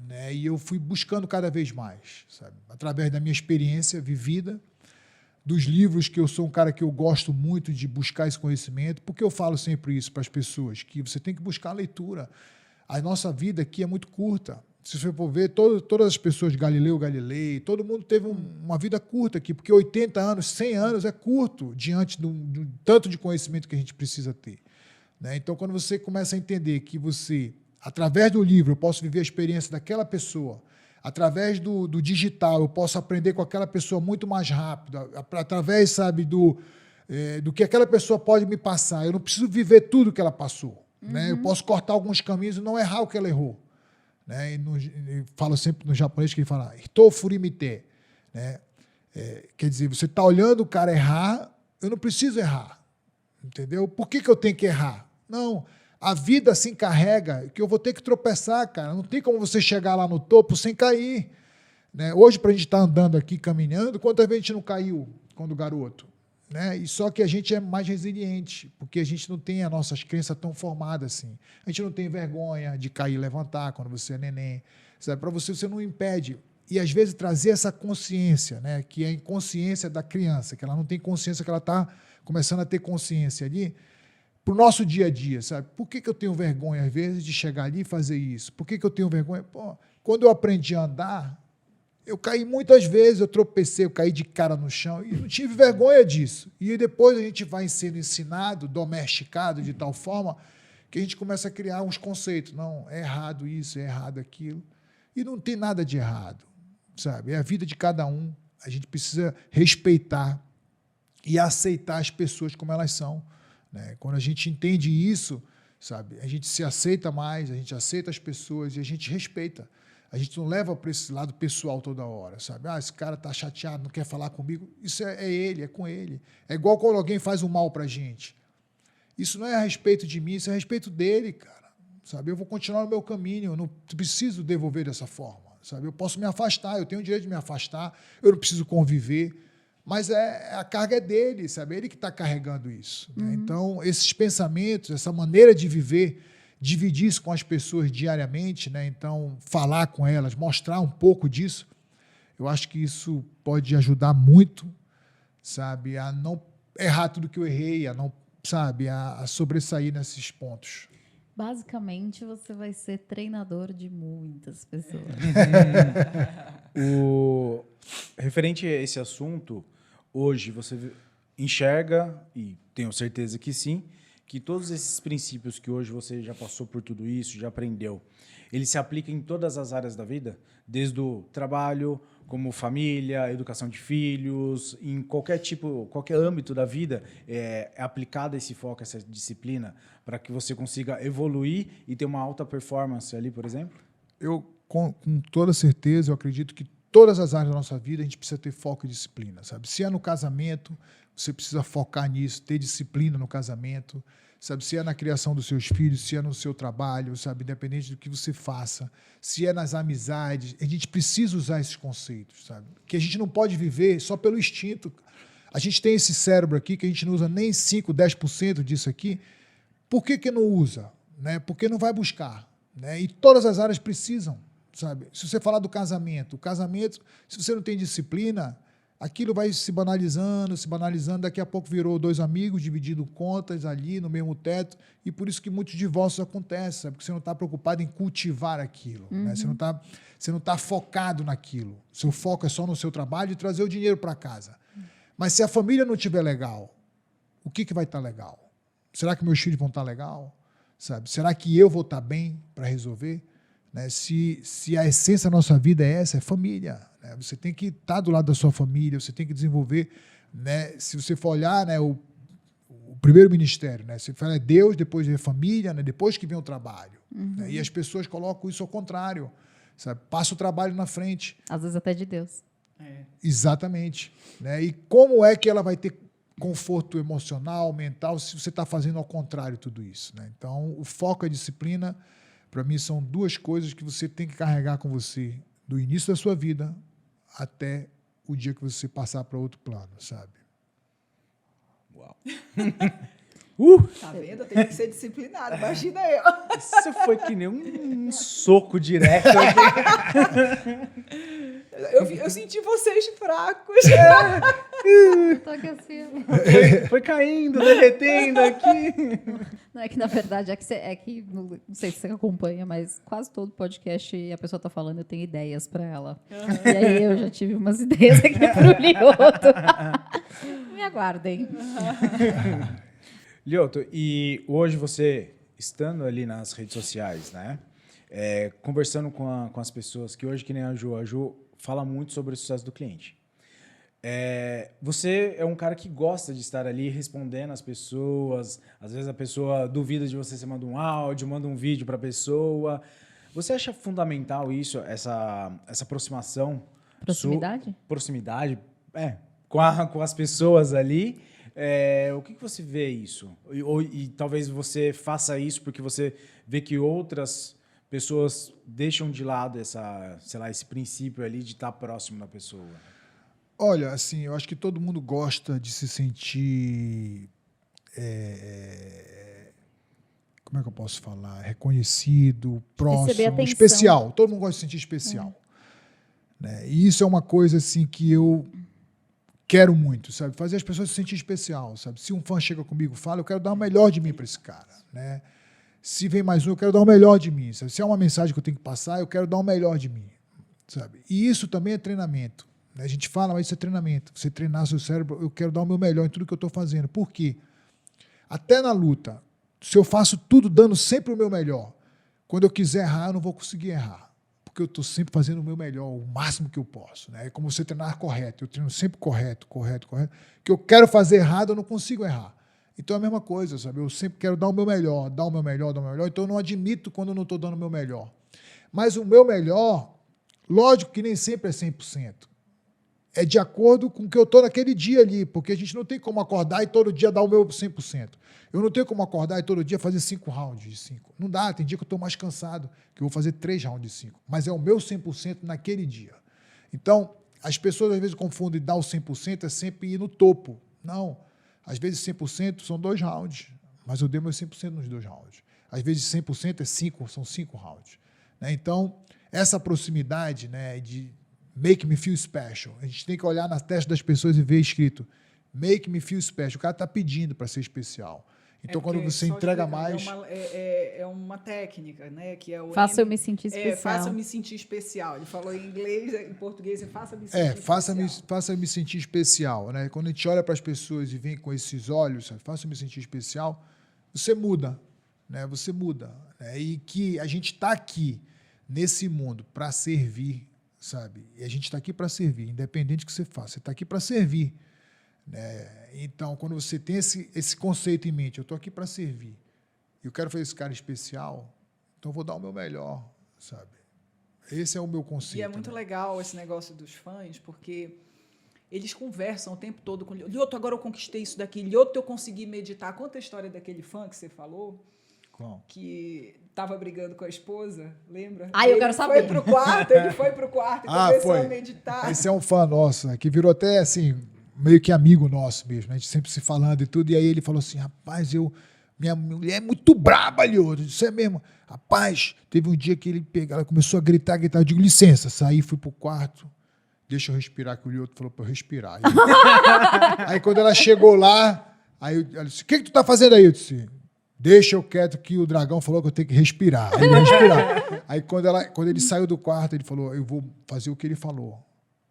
né? E eu fui buscando cada vez mais, sabe? Através da minha experiência vivida, dos livros, que eu sou um cara que eu gosto muito de buscar esse conhecimento. Porque eu falo sempre isso para as pessoas, que você tem que buscar a leitura. A nossa vida aqui é muito curta. Se você for ver, todas as pessoas de Galileu Galilei, todo mundo teve uma vida curta aqui, porque 80 anos, 100 anos é curto diante do tanto de conhecimento que a gente precisa ter. Né? Então, quando você começa a entender que você, através do livro, eu posso viver a experiência daquela pessoa, através do digital, eu posso aprender com aquela pessoa muito mais rápido, através, sabe, do que aquela pessoa pode me passar. Eu não preciso viver tudo que ela passou. Né? Eu posso cortar alguns caminhos e não errar o que ela errou. Né? E falo sempre no japonês que ele fala "hito furimite", né? Quer dizer, você está olhando o cara errar, eu não preciso errar. Entendeu? Por que eu tenho que errar? Não, a vida se encarrega que eu vou ter que tropeçar, cara. Não tem como você chegar lá no topo sem cair. Né? Hoje, para a gente estar andando aqui, caminhando, quantas vezes a gente não caiu quando garoto? Né? E só que a gente é mais resiliente, porque a gente não tem as nossas crenças tão formadas assim. A gente não tem vergonha de cair e levantar quando você é neném. Para você não impede. E, às vezes, trazer essa consciência, né? Que é a inconsciência da criança, que ela não tem consciência, que ela está começando a ter consciência ali, para o nosso dia a dia, sabe? Por que eu tenho vergonha, às vezes, de chegar ali e fazer isso? Por que eu tenho vergonha? Pô, quando eu aprendi a andar, Eu caí muitas vezes, eu tropecei, eu caí de cara no chão e não tive vergonha disso. E depois a gente vai sendo ensinado, domesticado de tal forma que a gente começa a criar uns conceitos. Não, é errado isso, é errado aquilo. E não tem nada de errado, sabe? É a vida de cada um. A gente precisa respeitar e aceitar as pessoas como elas são, né? Quando a gente entende isso, sabe, a gente se aceita mais, a gente aceita as pessoas e a gente respeita. A gente não leva para esse lado pessoal toda hora, sabe? Ah, esse cara está chateado, não quer falar comigo. Isso é ele, é com ele. É igual quando alguém faz um mal para a gente. Isso não é a respeito de mim, isso é a respeito dele, cara. Sabe? Eu vou continuar no meu caminho, eu não preciso devolver dessa forma, sabe? Eu posso me afastar, eu tenho o direito de me afastar, eu não preciso conviver, mas a carga é dele, sabe? É ele que está carregando isso. Né? Então, esses pensamentos, essa maneira de viver, dividir isso com as pessoas diariamente, né? Então, falar com elas, mostrar um pouco disso, eu acho que isso pode ajudar muito, sabe, a não errar tudo que eu errei, a não, sabe, a sobressair nesses pontos. Basicamente, você vai ser treinador de muitas pessoas. Referente a esse assunto, hoje você enxerga, e tenho certeza que sim, que todos esses princípios que hoje você já passou por tudo isso, já aprendeu, eles se aplicam em todas as áreas da vida? Desde o trabalho, como família, educação de filhos, em qualquer âmbito da vida, é aplicado esse foco, essa disciplina, para que você consiga evoluir e ter uma alta performance ali, por exemplo? Eu, com toda certeza, eu acredito que todas as áreas da nossa vida a gente precisa ter foco e disciplina, sabe? Se é no casamento, você precisa focar nisso, ter disciplina no casamento, sabe? Se é na criação dos seus filhos, se é no seu trabalho, sabe? Independente do que você faça, se é nas amizades, a gente precisa usar esses conceitos, sabe? Que a gente não pode viver só pelo instinto. A gente tem esse cérebro aqui que a gente não usa nem 5, 10% disso aqui. Por que não usa? Né? Porque não vai buscar. Né? E todas as áreas precisam, sabe? Se você falar do casamento, se você não tem disciplina, aquilo vai se banalizando, daqui a pouco virou 2 amigos dividindo contas ali no mesmo teto, e por isso que muitos divórcios acontecem, sabe? Porque você não está preocupado em cultivar aquilo, né? Você não tá focado naquilo. Seu foco é só no seu trabalho e trazer o dinheiro para casa. Mas se a família não estiver legal, o que vai estar legal? Será que meus filhos vão estar legal? Sabe? Será que eu vou estar bem para resolver? Né? Se a essência da nossa vida é essa, é família. Né? Você tem que estar do lado da sua família, você tem que desenvolver. Né? Se você for olhar, né, o primeiro ministério, né? Você fala Deus, depois vem a família, né? Depois que vem o trabalho. Né? E as pessoas colocam isso ao contrário. Sabe? Passa o trabalho na frente. Às vezes até de Deus. Exatamente. Né? E como é que ela vai ter conforto emocional, mental, se você está fazendo ao contrário tudo isso? Né? Então, o foco e a disciplina, para mim, são 2 coisas que você tem que carregar com você do início da sua vida até o dia que você passar para outro plano, sabe? Uau! Tá vendo? Eu tenho que ser disciplinado, imagina eu. Isso foi que nem um soco direto. Eu senti vocês fracos. Tô aqui assim. Foi caindo, derretendo aqui. Não, é que, na verdade, não sei se você acompanha, mas quase todo podcast a pessoa tá falando, eu tenho ideias para ela. E aí eu já tive umas ideias aqui pro Lioto. Me aguardem. Lioto, e hoje você, estando ali nas redes sociais, né? Conversando com as pessoas, que hoje, que nem a Ju fala muito sobre o sucesso do cliente. Você é um cara que gosta de estar ali respondendo as pessoas. Às vezes a pessoa duvida de você manda um áudio, manda um vídeo para a pessoa. Você acha fundamental isso, essa aproximação? Proximidade? Proximidade, com as pessoas ali. O que você vê isso? E talvez você faça isso porque você vê que outras pessoas deixam de lado esse princípio ali de estar próximo da pessoa. Olha, assim, eu acho que todo mundo gosta de se sentir, como é que eu posso falar? Reconhecido, próximo, especial. Todo mundo gosta de se sentir especial. Né? E isso é uma coisa assim que eu quero muito, sabe? Fazer as pessoas se sentirem especial, sabe? Se um fã chega comigo e fala, eu quero dar o melhor de mim para esse cara, né? Se vem mais um, eu quero dar o melhor de mim, sabe? Se é uma mensagem que eu tenho que passar, eu quero dar o melhor de mim. sabe? E isso também é treinamento. Né? A gente fala, mas isso é treinamento. Você treinar seu cérebro, eu quero dar o meu melhor em tudo que eu estou fazendo. Por quê? Até na luta, se eu faço tudo dando sempre o meu melhor, quando eu quiser errar, eu não vou conseguir errar. Porque eu estou sempre fazendo o meu melhor, o máximo que eu posso. Né? É como você treinar correto. Eu treino sempre correto. Que eu quero fazer errado, eu não consigo errar. Então é a mesma coisa, sabe? Eu sempre quero dar o meu melhor. Então eu não admito quando eu não estou dando o meu melhor. Mas o meu melhor, lógico que nem sempre é 100%. É de acordo com o que eu estou naquele dia ali, porque a gente não tem como acordar e todo dia dar o meu 100%. Eu não tenho como acordar e todo dia fazer 5 rounds de 5. Não dá, tem dia que eu estou mais cansado, que eu vou fazer 3 rounds de 5. Mas é o meu 100% naquele dia. Então, as pessoas às vezes confundem dar o 100% é sempre ir no topo. Não. Às vezes 100% são 2 rounds, mas eu dei meu 100% nos 2 rounds. Às vezes 100% é 5, são 5 rounds. Né? Então, essa proximidade, né, de make me feel special. A gente tem que olhar na testa das pessoas e ver escrito make me feel special. O cara está pedindo para ser especial. Então, quando você entrega mais... É uma técnica, né? Que é o Faça eu me sentir especial. Faça eu me sentir especial. Ele falou em inglês, em português, faça eu me sentir especial. Faça eu me sentir especial. Né? Quando a gente olha para as pessoas e vem com esses olhos, sabe? Faça eu me sentir especial, você muda. Né? Você muda. Né? E que a gente está aqui, nesse mundo, para servir, sabe? E a gente está aqui para servir, independente do que você faça. Você está aqui para servir. Né? Então, quando você tem esse conceito em mente, eu estou aqui para servir, eu quero fazer esse cara especial, então eu vou dar o meu melhor, sabe? Esse é o meu conceito. E é muito legal esse negócio dos fãs, porque eles conversam o tempo todo com o Lyoto, agora eu conquistei isso daqui, Lyoto, eu consegui meditar. Conta a história daquele fã que você falou. Qual? Que estava brigando com a esposa, lembra? Eu quero saber. Ele foi pro quarto e começou a meditar. Esse é um fã nosso, né, que virou até assim, meio que amigo nosso mesmo, né? A gente sempre se falando e tudo, e aí ele falou assim, rapaz, minha mulher é muito braba, Lyoto, isso é mesmo. Rapaz, teve um dia que ela começou a gritar, eu digo, licença, saí, fui pro quarto, deixa eu respirar, que o Lyoto falou para eu respirar. Aí quando ela chegou lá, aí ela disse, o que tu tá fazendo aí? Eu disse, deixa eu quieto que o dragão falou que eu tenho que respirar. Aí ele respirar. Aí quando ele saiu do quarto, ele falou, eu vou fazer o que ele falou.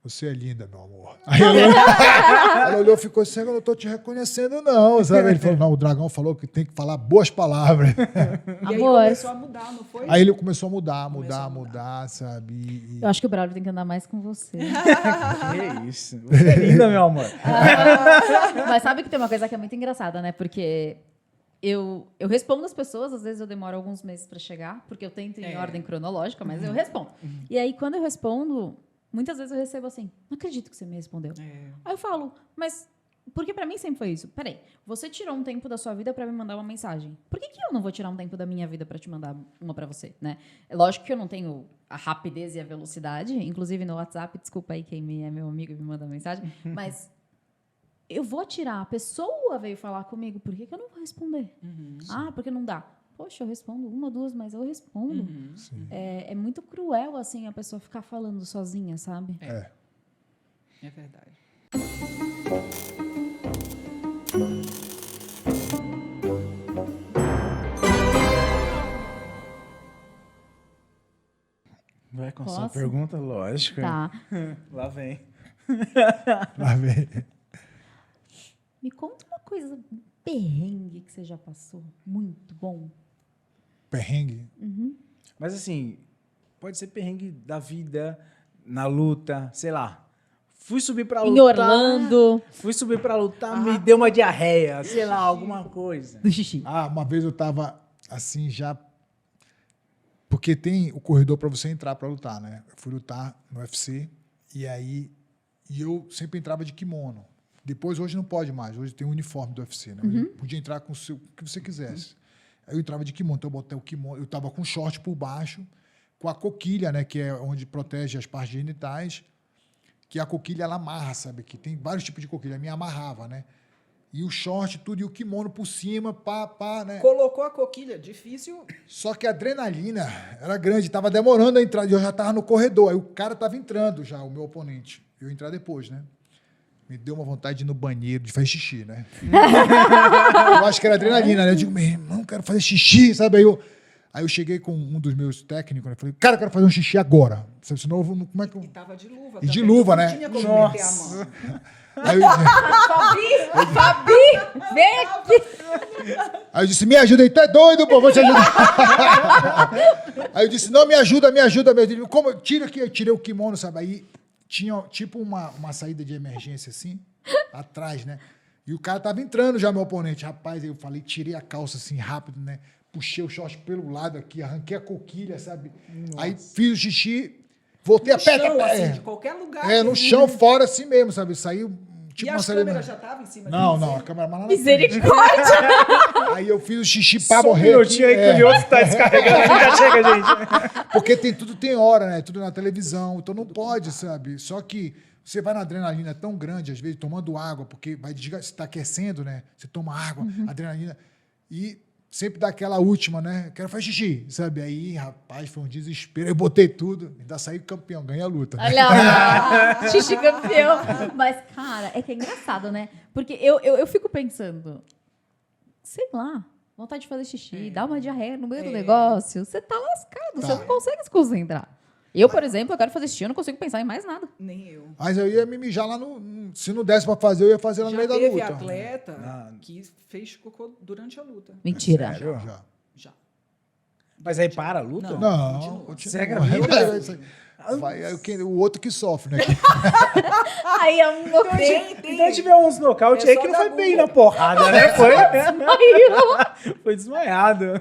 Você é linda, meu amor. Aí ela olhou e ficou assim, eu não estou te reconhecendo, não. Sabe? Ele falou, não, o dragão falou que tem que falar boas palavras. E aí começou a mudar, não foi? Aí ele começou a mudar, sabe? Eu acho que o Braulio tem que andar mais com você. Que isso. Você é linda, meu amor. Mas sabe que tem uma coisa que é muito engraçada, né? Porque eu respondo as pessoas, às vezes eu demoro alguns meses para chegar, porque eu tento em ordem cronológica, mas eu respondo. E aí, quando eu respondo... Muitas vezes eu recebo assim, não acredito que você me respondeu. Aí eu falo, mas porque pra mim sempre foi isso. Peraí, você tirou um tempo da sua vida pra me mandar uma mensagem. Por que eu não vou tirar um tempo da minha vida pra te mandar uma pra você, né? É lógico que eu não tenho a rapidez e a velocidade, inclusive no WhatsApp, desculpa aí quem é meu amigo e me manda mensagem, mas eu vou tirar, a pessoa veio falar comigo, por que eu não vou responder? Porque não dá. Poxa, eu respondo 1 ou 2, mas eu respondo. É muito cruel, assim, a pessoa ficar falando sozinha, sabe? É verdade. Vai com a sua Posso? pergunta? Lógico. Tá. Lá vem. Lá vem. Me conta uma coisa, um perrengue que você já passou. Muito bom. Perrengue. Mas assim, pode ser perrengue da vida, na luta, sei lá. Fui subir pra lutar. Em Orlando. Fui subir pra lutar, me deu uma diarreia, sei lá, alguma coisa. Do xixi. Uma vez eu tava assim já... Porque tem o corredor para você entrar para lutar, né? Eu fui lutar no UFC e eu sempre entrava de kimono. Depois, hoje não pode mais. Hoje tem o uniforme do UFC, né? Eu podia entrar com o que você quisesse. Aí eu entrava de kimono, então eu botei o kimono, eu estava com short por baixo, com a coquilha, né, que é onde protege as partes genitais, que a coquilha ela amarra, sabe? Que tem vários tipos de coquilha, a minha amarrava, né? E o short, tudo, e o kimono por cima, né? Colocou a coquilha, difícil. Só que a adrenalina era grande, estava demorando a entrar, e eu já estava no corredor, aí o cara estava entrando já, o meu oponente. Eu ia entrar depois, né? Me deu uma vontade de ir no banheiro, de fazer xixi, né? Eu acho que era adrenalina, né? Eu digo, meu irmão, quero fazer xixi, sabe? Aí eu cheguei com um dos meus técnicos, né? Falei, cara, eu quero fazer um xixi agora. Senão eu vou, como é que eu... E tava de luva. E de também, luva, então né? Não tinha como meter a mão. Aí eu, Fabi, vem aqui. aí eu disse, me ajuda aí, tu é doido, pô, vou te ajudar. Aí eu disse, não, me ajuda. Como? Tira aqui, eu tirei o kimono, sabe? Aí tinha tipo uma saída de emergência assim, atrás, né? E o cara tava entrando já, meu oponente. Rapaz, aí eu falei, tirei a calça assim rápido, né? Puxei o short pelo lado aqui, arranquei a coquilha, sabe? Nossa. Aí fiz o xixi, voltei No a pé. chão, assim, de qualquer lugar. No chão, fora assim mesmo, sabe? Saiu tipo E uma as saída. câmeras já estavam em cima Não, de não, você? a câmera lá na frente. Misericórdia. Aí eu fiz o xixi pra Só um morrer. minutinho aí que o Lioto tá descarregando. Já chega, gente. Porque tudo tem hora, né? Tudo na televisão, então não pode, sabe? Só que você vai na adrenalina tão grande, às vezes, tomando água, porque vai você está aquecendo, né? Você toma água, adrenalina, e sempre dá aquela última, né? Quero fazer xixi, sabe? Aí, rapaz, foi um desespero. Eu botei tudo, ainda saí campeão, ganhei a luta. Né? Olha lá, xixi campeão. Mas, cara, é que é engraçado, né? Porque eu fico pensando, sei lá, vontade de fazer xixi, dar uma diarreia no meio do negócio, você tá lascado, você não consegue se concentrar. Eu, por exemplo, eu quero fazer xixi, eu não consigo pensar em mais nada. Nem eu. Mas eu ia me mijar lá se não desse pra fazer, eu ia fazer lá no Já meio da teve luta. atleta Ah. que fez cocô durante a luta. Mentira. Sério? Já. Já. Mas aí para a luta? Não, continua. Segue a continua. vida. Vai, aí o outro que sofre, né? Aí é um Então tiver uns nocaute É aí só que não da foi bem Google. na porrada, né? Foi desmaiado.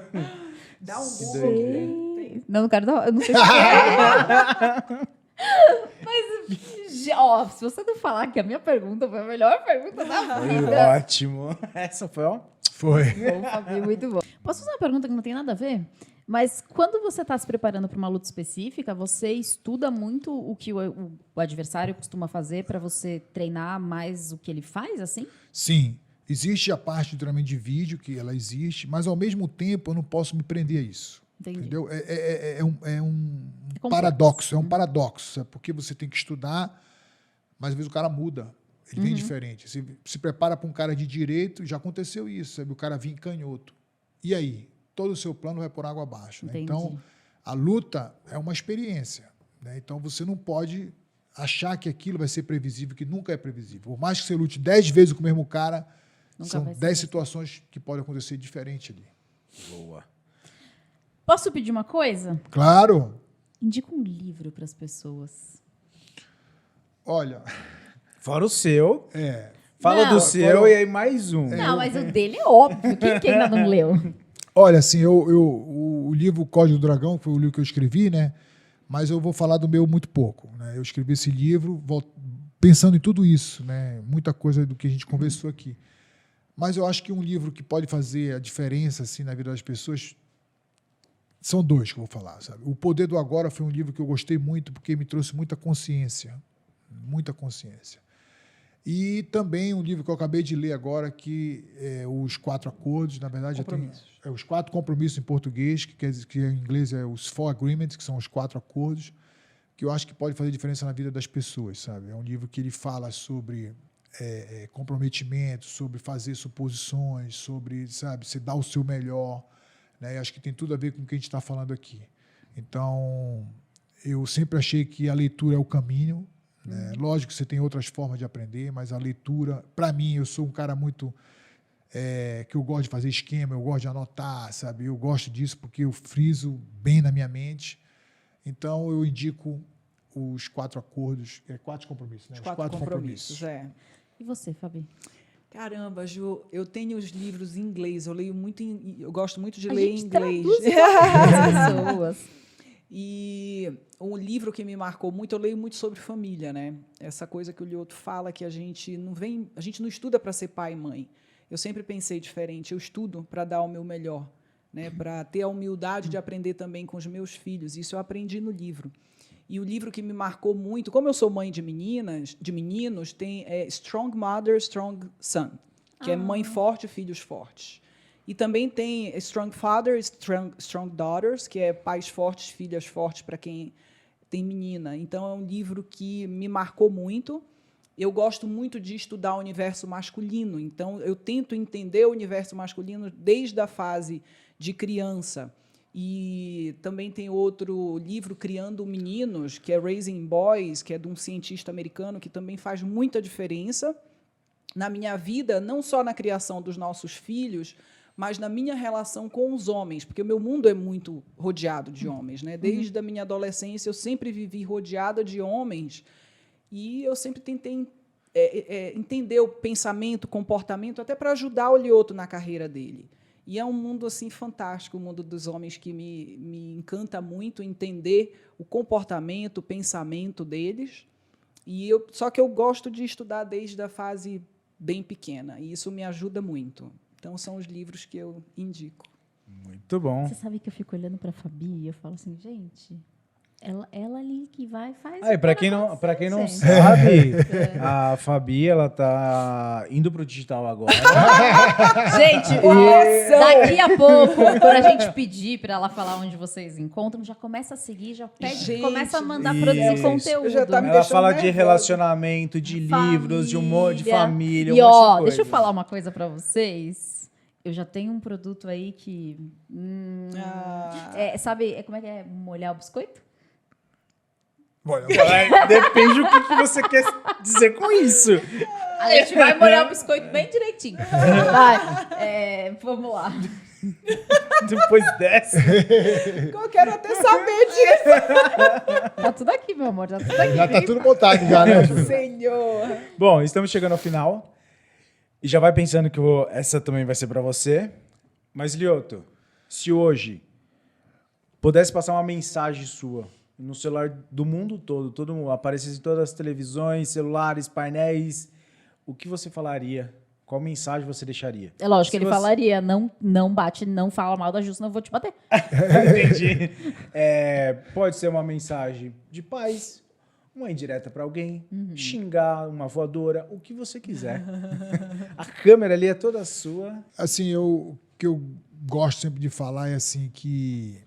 Dá um Que Google. doideira. Não quero dar. Eu não sei se é. Mas, ó, se você não falar que a minha pergunta foi a melhor pergunta da Foi vida. ótimo. Essa foi, ó. Foi. Bom, Fabi, muito bom. Posso fazer uma pergunta que não tem nada a ver? Mas quando você está se preparando para uma luta específica, você estuda muito o que o adversário costuma fazer para você treinar mais o que ele faz, assim? Sim, existe a parte de treinamento de vídeo, que ela existe, mas ao mesmo tempo eu não posso me prender a isso. Entendi. Entendeu? É um complexo. paradoxo, sabe? Porque você tem que estudar, mas às vezes o cara muda, ele vem diferente. Você se prepara para um cara de direito, já aconteceu isso, sabe? O cara vinha canhoto. E aí? Todo o seu plano vai por água abaixo. Né? Então, a luta é uma experiência. Né? Então, você não pode achar que aquilo vai ser previsível, que nunca é previsível. Por mais que você lute 10 vezes com o mesmo cara, Nunca são vai ser 10 situações que podem acontecer diferente ali. Boa. Posso pedir uma coisa? Claro. Indica um livro para as pessoas. Olha, Fora o seu. Fala Não, do seu e aí mais um. Não, mas o dele é óbvio. Quem ainda não leu? olha, assim, o livro Código do Dragão foi o livro que eu escrevi, né? Mas eu vou falar do meu muito pouco. Né? Eu escrevi esse livro pensando em tudo isso, né? Muita coisa do que a gente conversou aqui. Mas eu acho que um livro que pode fazer a diferença assim, na vida das pessoas são dois que eu vou falar. Sabe? O Poder do Agora foi um livro que eu gostei muito porque me trouxe muita consciência. Muita consciência. E também um livro que eu acabei de ler agora, que é Os Quatro Acordos, na verdade, já tem os Quatro Compromissos em português, que em inglês é os Four Agreements, que são os quatro acordos, que eu acho que pode fazer diferença na vida das pessoas, sabe? É um livro que ele fala sobre comprometimento, sobre fazer suposições, sobre, sabe, se dar o seu melhor, né? E acho que tem tudo a ver com o que a gente está falando aqui. Então, eu sempre achei que a leitura é o caminho, né? Lógico que você tem outras formas de aprender, mas a leitura, para mim, eu sou um cara muito que eu gosto de fazer esquema, eu gosto de anotar, sabe? Eu gosto disso porque eu friso bem na minha mente. Então, eu indico os quatro acordos, quatro compromissos, né? Os quatro compromissos, E você, Fabi? Caramba, Ju, eu tenho os livros em inglês, eu gosto muito de A ler em gente inglês. traduz para as pessoas. E um livro que me marcou muito, eu leio muito sobre família, né? Essa coisa que o Lioto fala que a gente não estuda para ser pai e mãe. Eu sempre pensei diferente, eu estudo para dar o meu melhor, né? Para ter a humildade de aprender também com os meus filhos. Isso eu aprendi no livro. E o livro que me marcou muito, como eu sou mãe de meninos, tem Strong Mother, Strong Son, que é mãe forte, filhos fortes. E também tem Strong Father, Strong Daughters, que é pais fortes, filhas fortes para quem tem menina. Então, é um livro que me marcou muito. Eu gosto muito de estudar o universo masculino. Então, eu tento entender o universo masculino desde a fase de criança. E também tem outro livro, Criando Meninos, que é Raising Boys, que é de um cientista americano, que também faz muita diferença na minha vida, não só na criação dos nossos filhos, mas na minha relação com os homens, porque o meu mundo é muito rodeado de homens, né? Desde a minha adolescência, eu sempre vivi rodeada de homens e eu sempre tentei entender o pensamento, o comportamento, até para ajudar o Lioto na carreira dele. E é um mundo assim fantástico, o mundo dos homens, que me encanta muito entender o comportamento, o pensamento deles. Só que eu gosto de estudar desde a fase bem pequena, e isso me ajuda muito. Então, são os livros que eu indico. Muito bom. Você sabe que eu fico olhando para a Fabi e eu falo assim, gente, ela ali que vai faz. Para quem não sabe, a Fabi, ela tá indo pro digital agora. Gente, daqui a pouco, quando a gente pedir para ela falar onde vocês encontram, já começa a seguir, já pede, Gente, começa a mandar isso. produzir conteúdo. Já tá me Ela deixando fala de nervosa. relacionamento, de livros, de um monte de família, E um monte ó, de deixa eu coisa. falar uma coisa para vocês. Eu já tenho um produto aí que... sabe, como é que é molhar o biscoito? Olha, Depende do que você quer dizer com isso. A gente vai molhar o biscoito bem direitinho. Vai, vamos lá. Depois dessa. Eu quero até saber disso, Tá tudo aqui, meu amor, tá tudo aqui. já tá tudo montado já, né, Júlio? Senhor. Bom, estamos chegando ao final. E já vai pensando que essa também vai ser para você. Mas, Lioto, se hoje pudesse passar uma mensagem sua no celular do mundo todo mundo, aparecesse em todas as televisões, celulares, painéis, o que você falaria? Qual mensagem você deixaria? É lógico que Se ele você- falaria, não bate, não fala mal da Ju, senão eu vou te bater. Entendi. Pode ser uma mensagem de paz, uma indireta para alguém, xingar, uma voadora, o que você quiser. A câmera ali é toda sua. Assim, o que eu gosto sempre de falar é assim que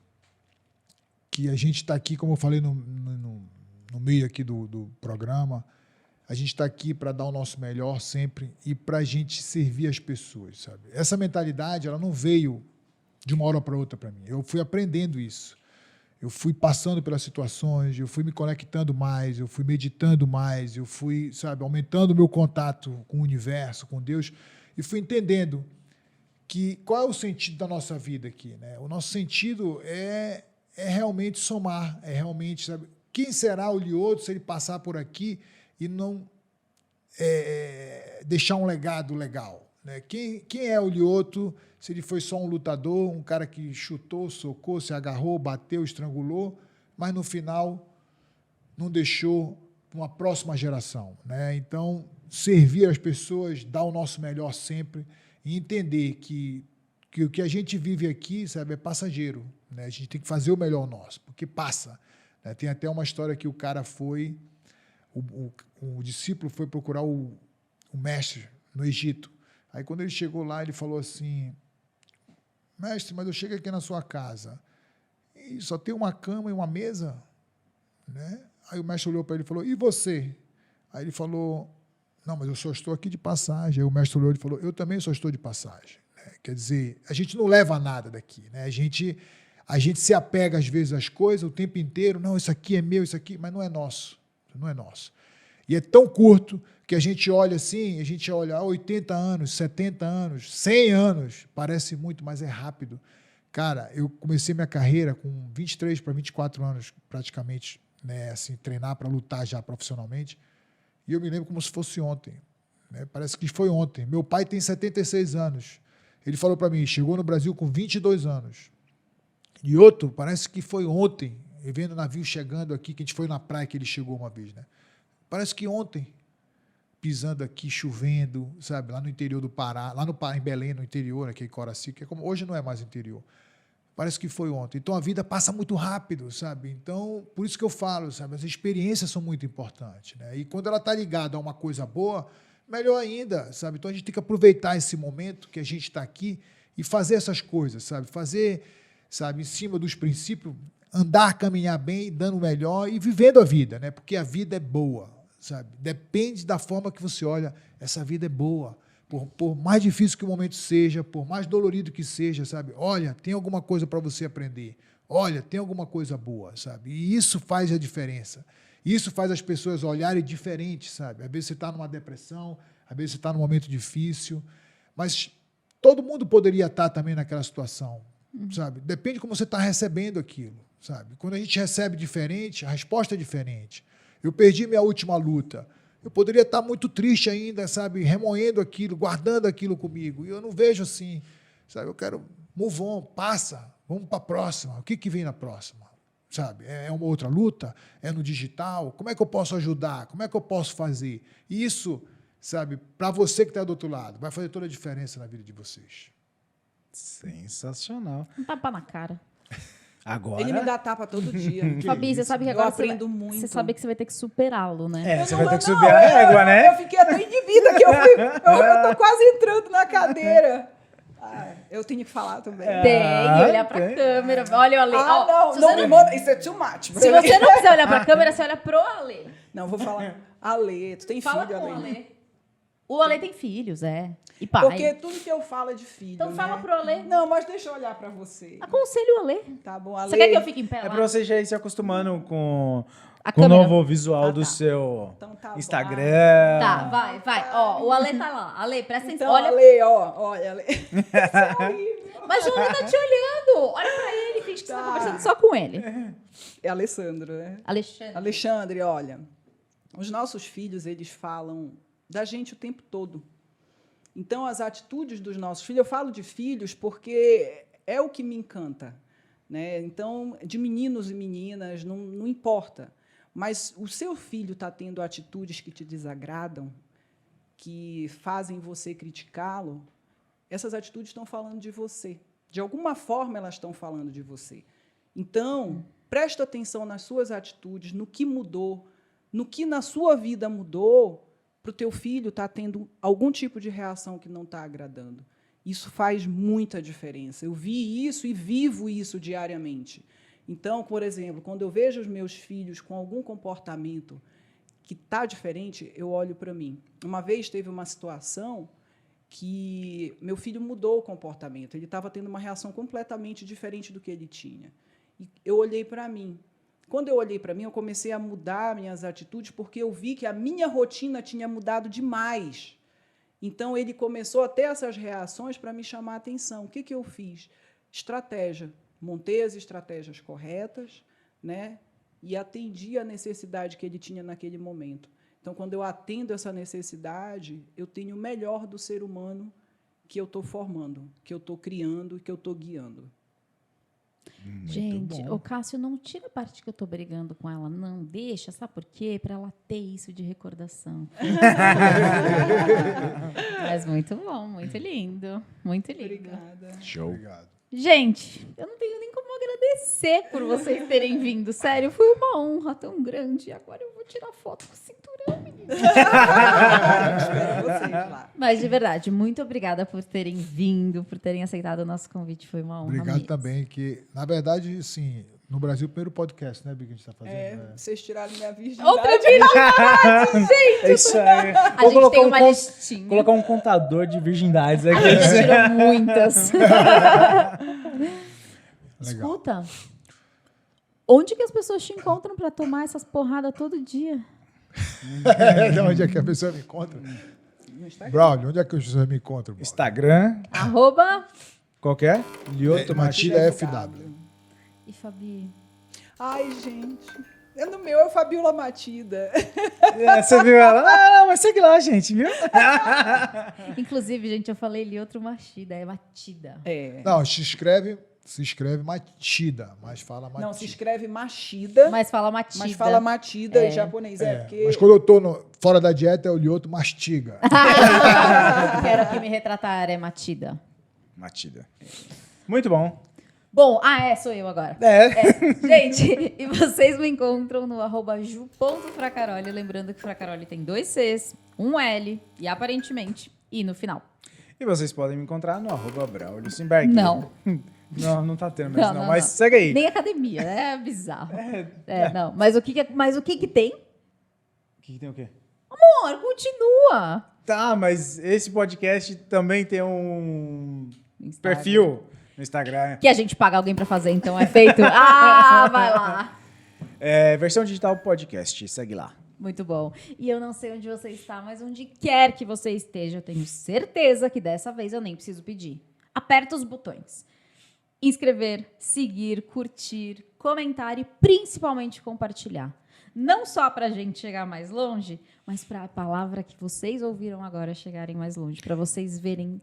a gente está aqui, como eu falei no meio aqui do programa, a gente está aqui para dar o nosso melhor sempre e para a gente servir as pessoas, sabe? Essa mentalidade, ela não veio de uma hora para outra para mim. Eu fui aprendendo isso. Eu fui passando pelas situações, eu fui me conectando mais, eu fui meditando mais, eu fui, sabe, aumentando o meu contato com o universo, com Deus, e fui entendendo que qual é o sentido da nossa vida aqui, né? O nosso sentido é realmente somar, é realmente, sabe, quem será o Lioto se ele passar por aqui e não deixar um legado legal, né? Quem é o Lioto se ele foi só um lutador, um cara que chutou, socou, se agarrou, bateu, estrangulou, mas no final não deixou uma próxima geração, né? Então, servir as pessoas, dar o nosso melhor sempre e entender que o que a gente vive aqui, sabe, é passageiro, né? A gente tem que fazer o melhor nosso, porque passa, né? Tem até uma história que o cara foi, o discípulo foi procurar o mestre no Egito. Aí, quando ele chegou lá, ele falou assim: mestre, mas eu chego aqui na sua casa e só tem uma cama e uma mesa, né? Aí o mestre olhou para ele e falou: e você? Aí ele falou: não, mas eu só estou aqui de passagem. Aí o mestre olhou e falou: eu também só estou de passagem. Quer dizer, a gente não leva nada daqui, né? A gente se apega às vezes às coisas o tempo inteiro. Não, isso aqui é meu, isso aqui, mas não é nosso. Não é nosso. E é tão curto que a gente olha assim, a gente olha 80 anos, 70 anos, 100 anos, parece muito, mas é rápido. Cara, eu comecei minha carreira com 23 para 24 anos, praticamente, né, assim, treinar para lutar já profissionalmente, e eu me lembro como se fosse ontem, né? Parece que foi ontem. Meu pai tem 76 anos. Ele falou para mim, chegou no Brasil com 22 anos. E outro, parece que foi ontem, vendo o navio chegando aqui, que a gente foi na praia que ele chegou uma vez, né? Parece que ontem, pisando aqui, chovendo, sabe, lá no interior do Pará, lá em Belém, no interior, aqui em Coraci, que é como, hoje não é mais interior. Parece que foi ontem. Então, a vida passa muito rápido, sabe? Então, por isso que eu falo, sabe? As experiências são muito importantes, né? E quando ela está ligada a uma coisa boa, melhor ainda, sabe? Então, a gente tem que aproveitar esse momento que a gente está aqui e fazer essas coisas, sabe? Fazer, sabe, em cima dos princípios, andar, caminhar bem, dando o melhor e vivendo a vida, né? Porque a vida é boa, sabe? Depende da forma que você olha, essa vida é boa. Por mais difícil que o momento seja, por mais dolorido que seja, sabe? Olha, tem alguma coisa para você aprender. Olha, tem alguma coisa boa, sabe? E isso faz a diferença. Isso faz as pessoas olharem diferente, sabe? Às vezes você está numa depressão, às vezes você está num momento difícil, mas todo mundo poderia estar também naquela situação, sabe? Depende de como você está recebendo aquilo, sabe? Quando a gente recebe diferente, a resposta é diferente. Eu perdi minha última luta. Eu poderia estar muito triste ainda, sabe? Remoendo aquilo, guardando aquilo comigo. E eu não vejo assim, sabe? Eu quero move on, passa, vamos para a próxima. O que vem na próxima? Sabe? É uma outra luta? É no digital? Como é que eu posso ajudar? Como é que eu posso fazer? E isso, sabe, para você que está do outro lado, vai fazer toda a diferença na vida de vocês. Sensacional. Um tapa na cara. Agora... Ele me dá tapa todo dia. Fabi, você sabe que Eu agora aprendo muito. Você sabe que você vai ter que superá-lo, né? É, você vai ter que subir a régua, né? Eu fiquei até inibida, que eu tô quase entrando na cadeira. Eu tenho que falar também. Tem, olhar pra câmera. Olha o Ale. Ó, se não você me manda. Isso é too much. Se você não quiser olhar pra câmera, você olha pro Ale. Não, vou falar. Ale, tu tem Fala filho, com o Ale? Ale. O Ale tem filhos, E pai. Porque tudo que eu falo é de filho, Então né? fala pro Ale. Não, mas deixa eu olhar pra você. Aconselho o Ale. Tá bom, Ale. Você quer que eu fique em pé É lá? pra você já ir se acostumando com A o câmera. novo visual Ah, do tá. seu Então tá bom. Instagram. Tá, vai. Ó, o Ale tá lá. Ale, presta atenção. Então, Olha. Ale, olha, Ale. Isso é horrível. Mas o Ale tá te olhando. Olha pra ele, finge que você tá Tá. conversando só com ele. É Alessandro, né? Alexandre. Alexandre, olha, os nossos filhos, eles falam da gente o tempo todo. Então, as atitudes dos nossos filhos, eu falo de filhos porque é o que me encanta, né? Então, de meninos e meninas, não importa. Mas o seu filho está tendo atitudes que te desagradam, que fazem você criticá-lo, essas atitudes estão falando de você. De alguma forma, elas estão falando de você. Então, presta atenção nas suas atitudes, no que mudou, no que na sua vida mudou, para o teu filho estar tendo algum tipo de reação que não está agradando. Isso faz muita diferença. Eu vi isso e vivo isso diariamente. Então, por exemplo, quando eu vejo os meus filhos com algum comportamento que está diferente, eu olho para mim. Uma vez teve uma situação que meu filho mudou o comportamento. Ele estava tendo uma reação completamente diferente do que ele tinha. E eu olhei para mim. Quando eu olhei para mim, eu comecei a mudar minhas atitudes, porque eu vi que a minha rotina tinha mudado demais. Então, ele começou a ter essas reações para me chamar a atenção. O que eu fiz? Estratégia. Montei as estratégias corretas, né? E atendi a necessidade que ele tinha naquele momento. Então, quando eu atendo essa necessidade, eu tenho o melhor do ser humano que eu estou formando, que eu estou criando e que eu estou guiando. Gente, o Cássio, não tira a parte que eu tô brigando com ela. Não, deixa. Sabe por quê? Para ela ter isso de recordação. Mas muito bom, muito lindo. Muito lindo. Obrigada. Show. Obrigado. Gente, eu não tenho nem como agradecer por vocês terem vindo. Sério, foi uma honra tão grande. Agora eu vou tirar foto com o cinturão, menina. Espero vocês lá. Mas, de verdade, muito obrigada por terem vindo, por terem aceitado o nosso convite. Foi uma honra Obrigado mesmo. também, que, na verdade, sim, no Brasil, o primeiro podcast, né, Bi, que a gente está fazendo. né? Vocês tiraram minha virgindade. Outra virgindade, gente! É isso aí. A gente tem uma listinha. Colocar um contador de virgindades A aqui. gente tirou muitas. Legal. Escuta, onde que as pessoas te encontram para tomar essas porradas todo dia? De onde é que a pessoa me encontra? No Instagram. Braulio, onde é que as pessoas me encontram? Braulio? Instagram, arroba qualquer? Lioto Matilha Matilha. FW. e Fabi. Ai, gente. No meu é o Fabiola Matida. É, você viu ela? Não, mas segue lá, gente, viu? Inclusive, gente, eu falei ali outro Machida, é Matida. É. Não, se escreve Matida, mas fala Matida. Não, se escreve Machida, Mas fala Matida. mas fala Matida em japonês. Porque... Mas quando eu tô fora da dieta, o Lioto mastiga. Quero que me retratar, é Matida. Matilha. Muito bom. Bom, sou eu agora. Gente, e vocês me encontram no @ju.fracaroli. Lembrando que Fracaroli tem 2 Cs, um L e aparentemente I no final. E vocês podem me encontrar no @Braulio Simberg. Não. Não tá tendo mais, Não, não. não, Mas não. segue aí. Nem academia, é bizarro. Não. Mas o que que tem? O que tem o quê? Amor, continua. Tá, mas esse podcast também tem um Instagram. perfil no Instagram. Que a gente paga alguém pra fazer, então é feito. Ah, vai lá. É, versão digital podcast, segue lá. Muito bom. E eu não sei onde você está, mas onde quer que você esteja, eu tenho certeza que dessa vez eu nem preciso pedir. Aperta os botões. Inscrever, seguir, curtir, comentar e principalmente compartilhar. Não só para a gente chegar mais longe, mas para a palavra que vocês ouviram agora chegarem mais longe, para vocês verem.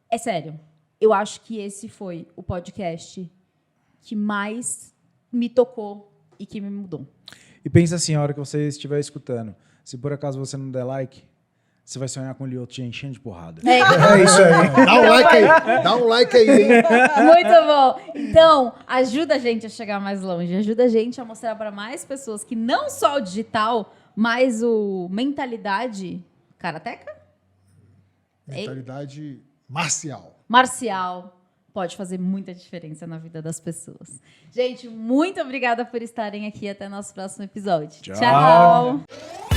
É sério, eu acho que esse foi o podcast que mais me tocou e que me mudou. E pensa assim, a hora que você estiver escutando, se por acaso você não der like, você vai sonhar com o Lioto te enchendo de porrada. É isso aí. Dá um like aí. Dá um like aí, hein? Muito bom. Então, ajuda a gente a chegar mais longe. Ajuda a gente a mostrar para mais pessoas que não só o digital, mas o mentalidade karateca? Mentalidade marcial. Marcial pode fazer muita diferença na vida das pessoas. Gente, muito obrigada por estarem aqui. Até nosso próximo episódio. Tchau. Tchau.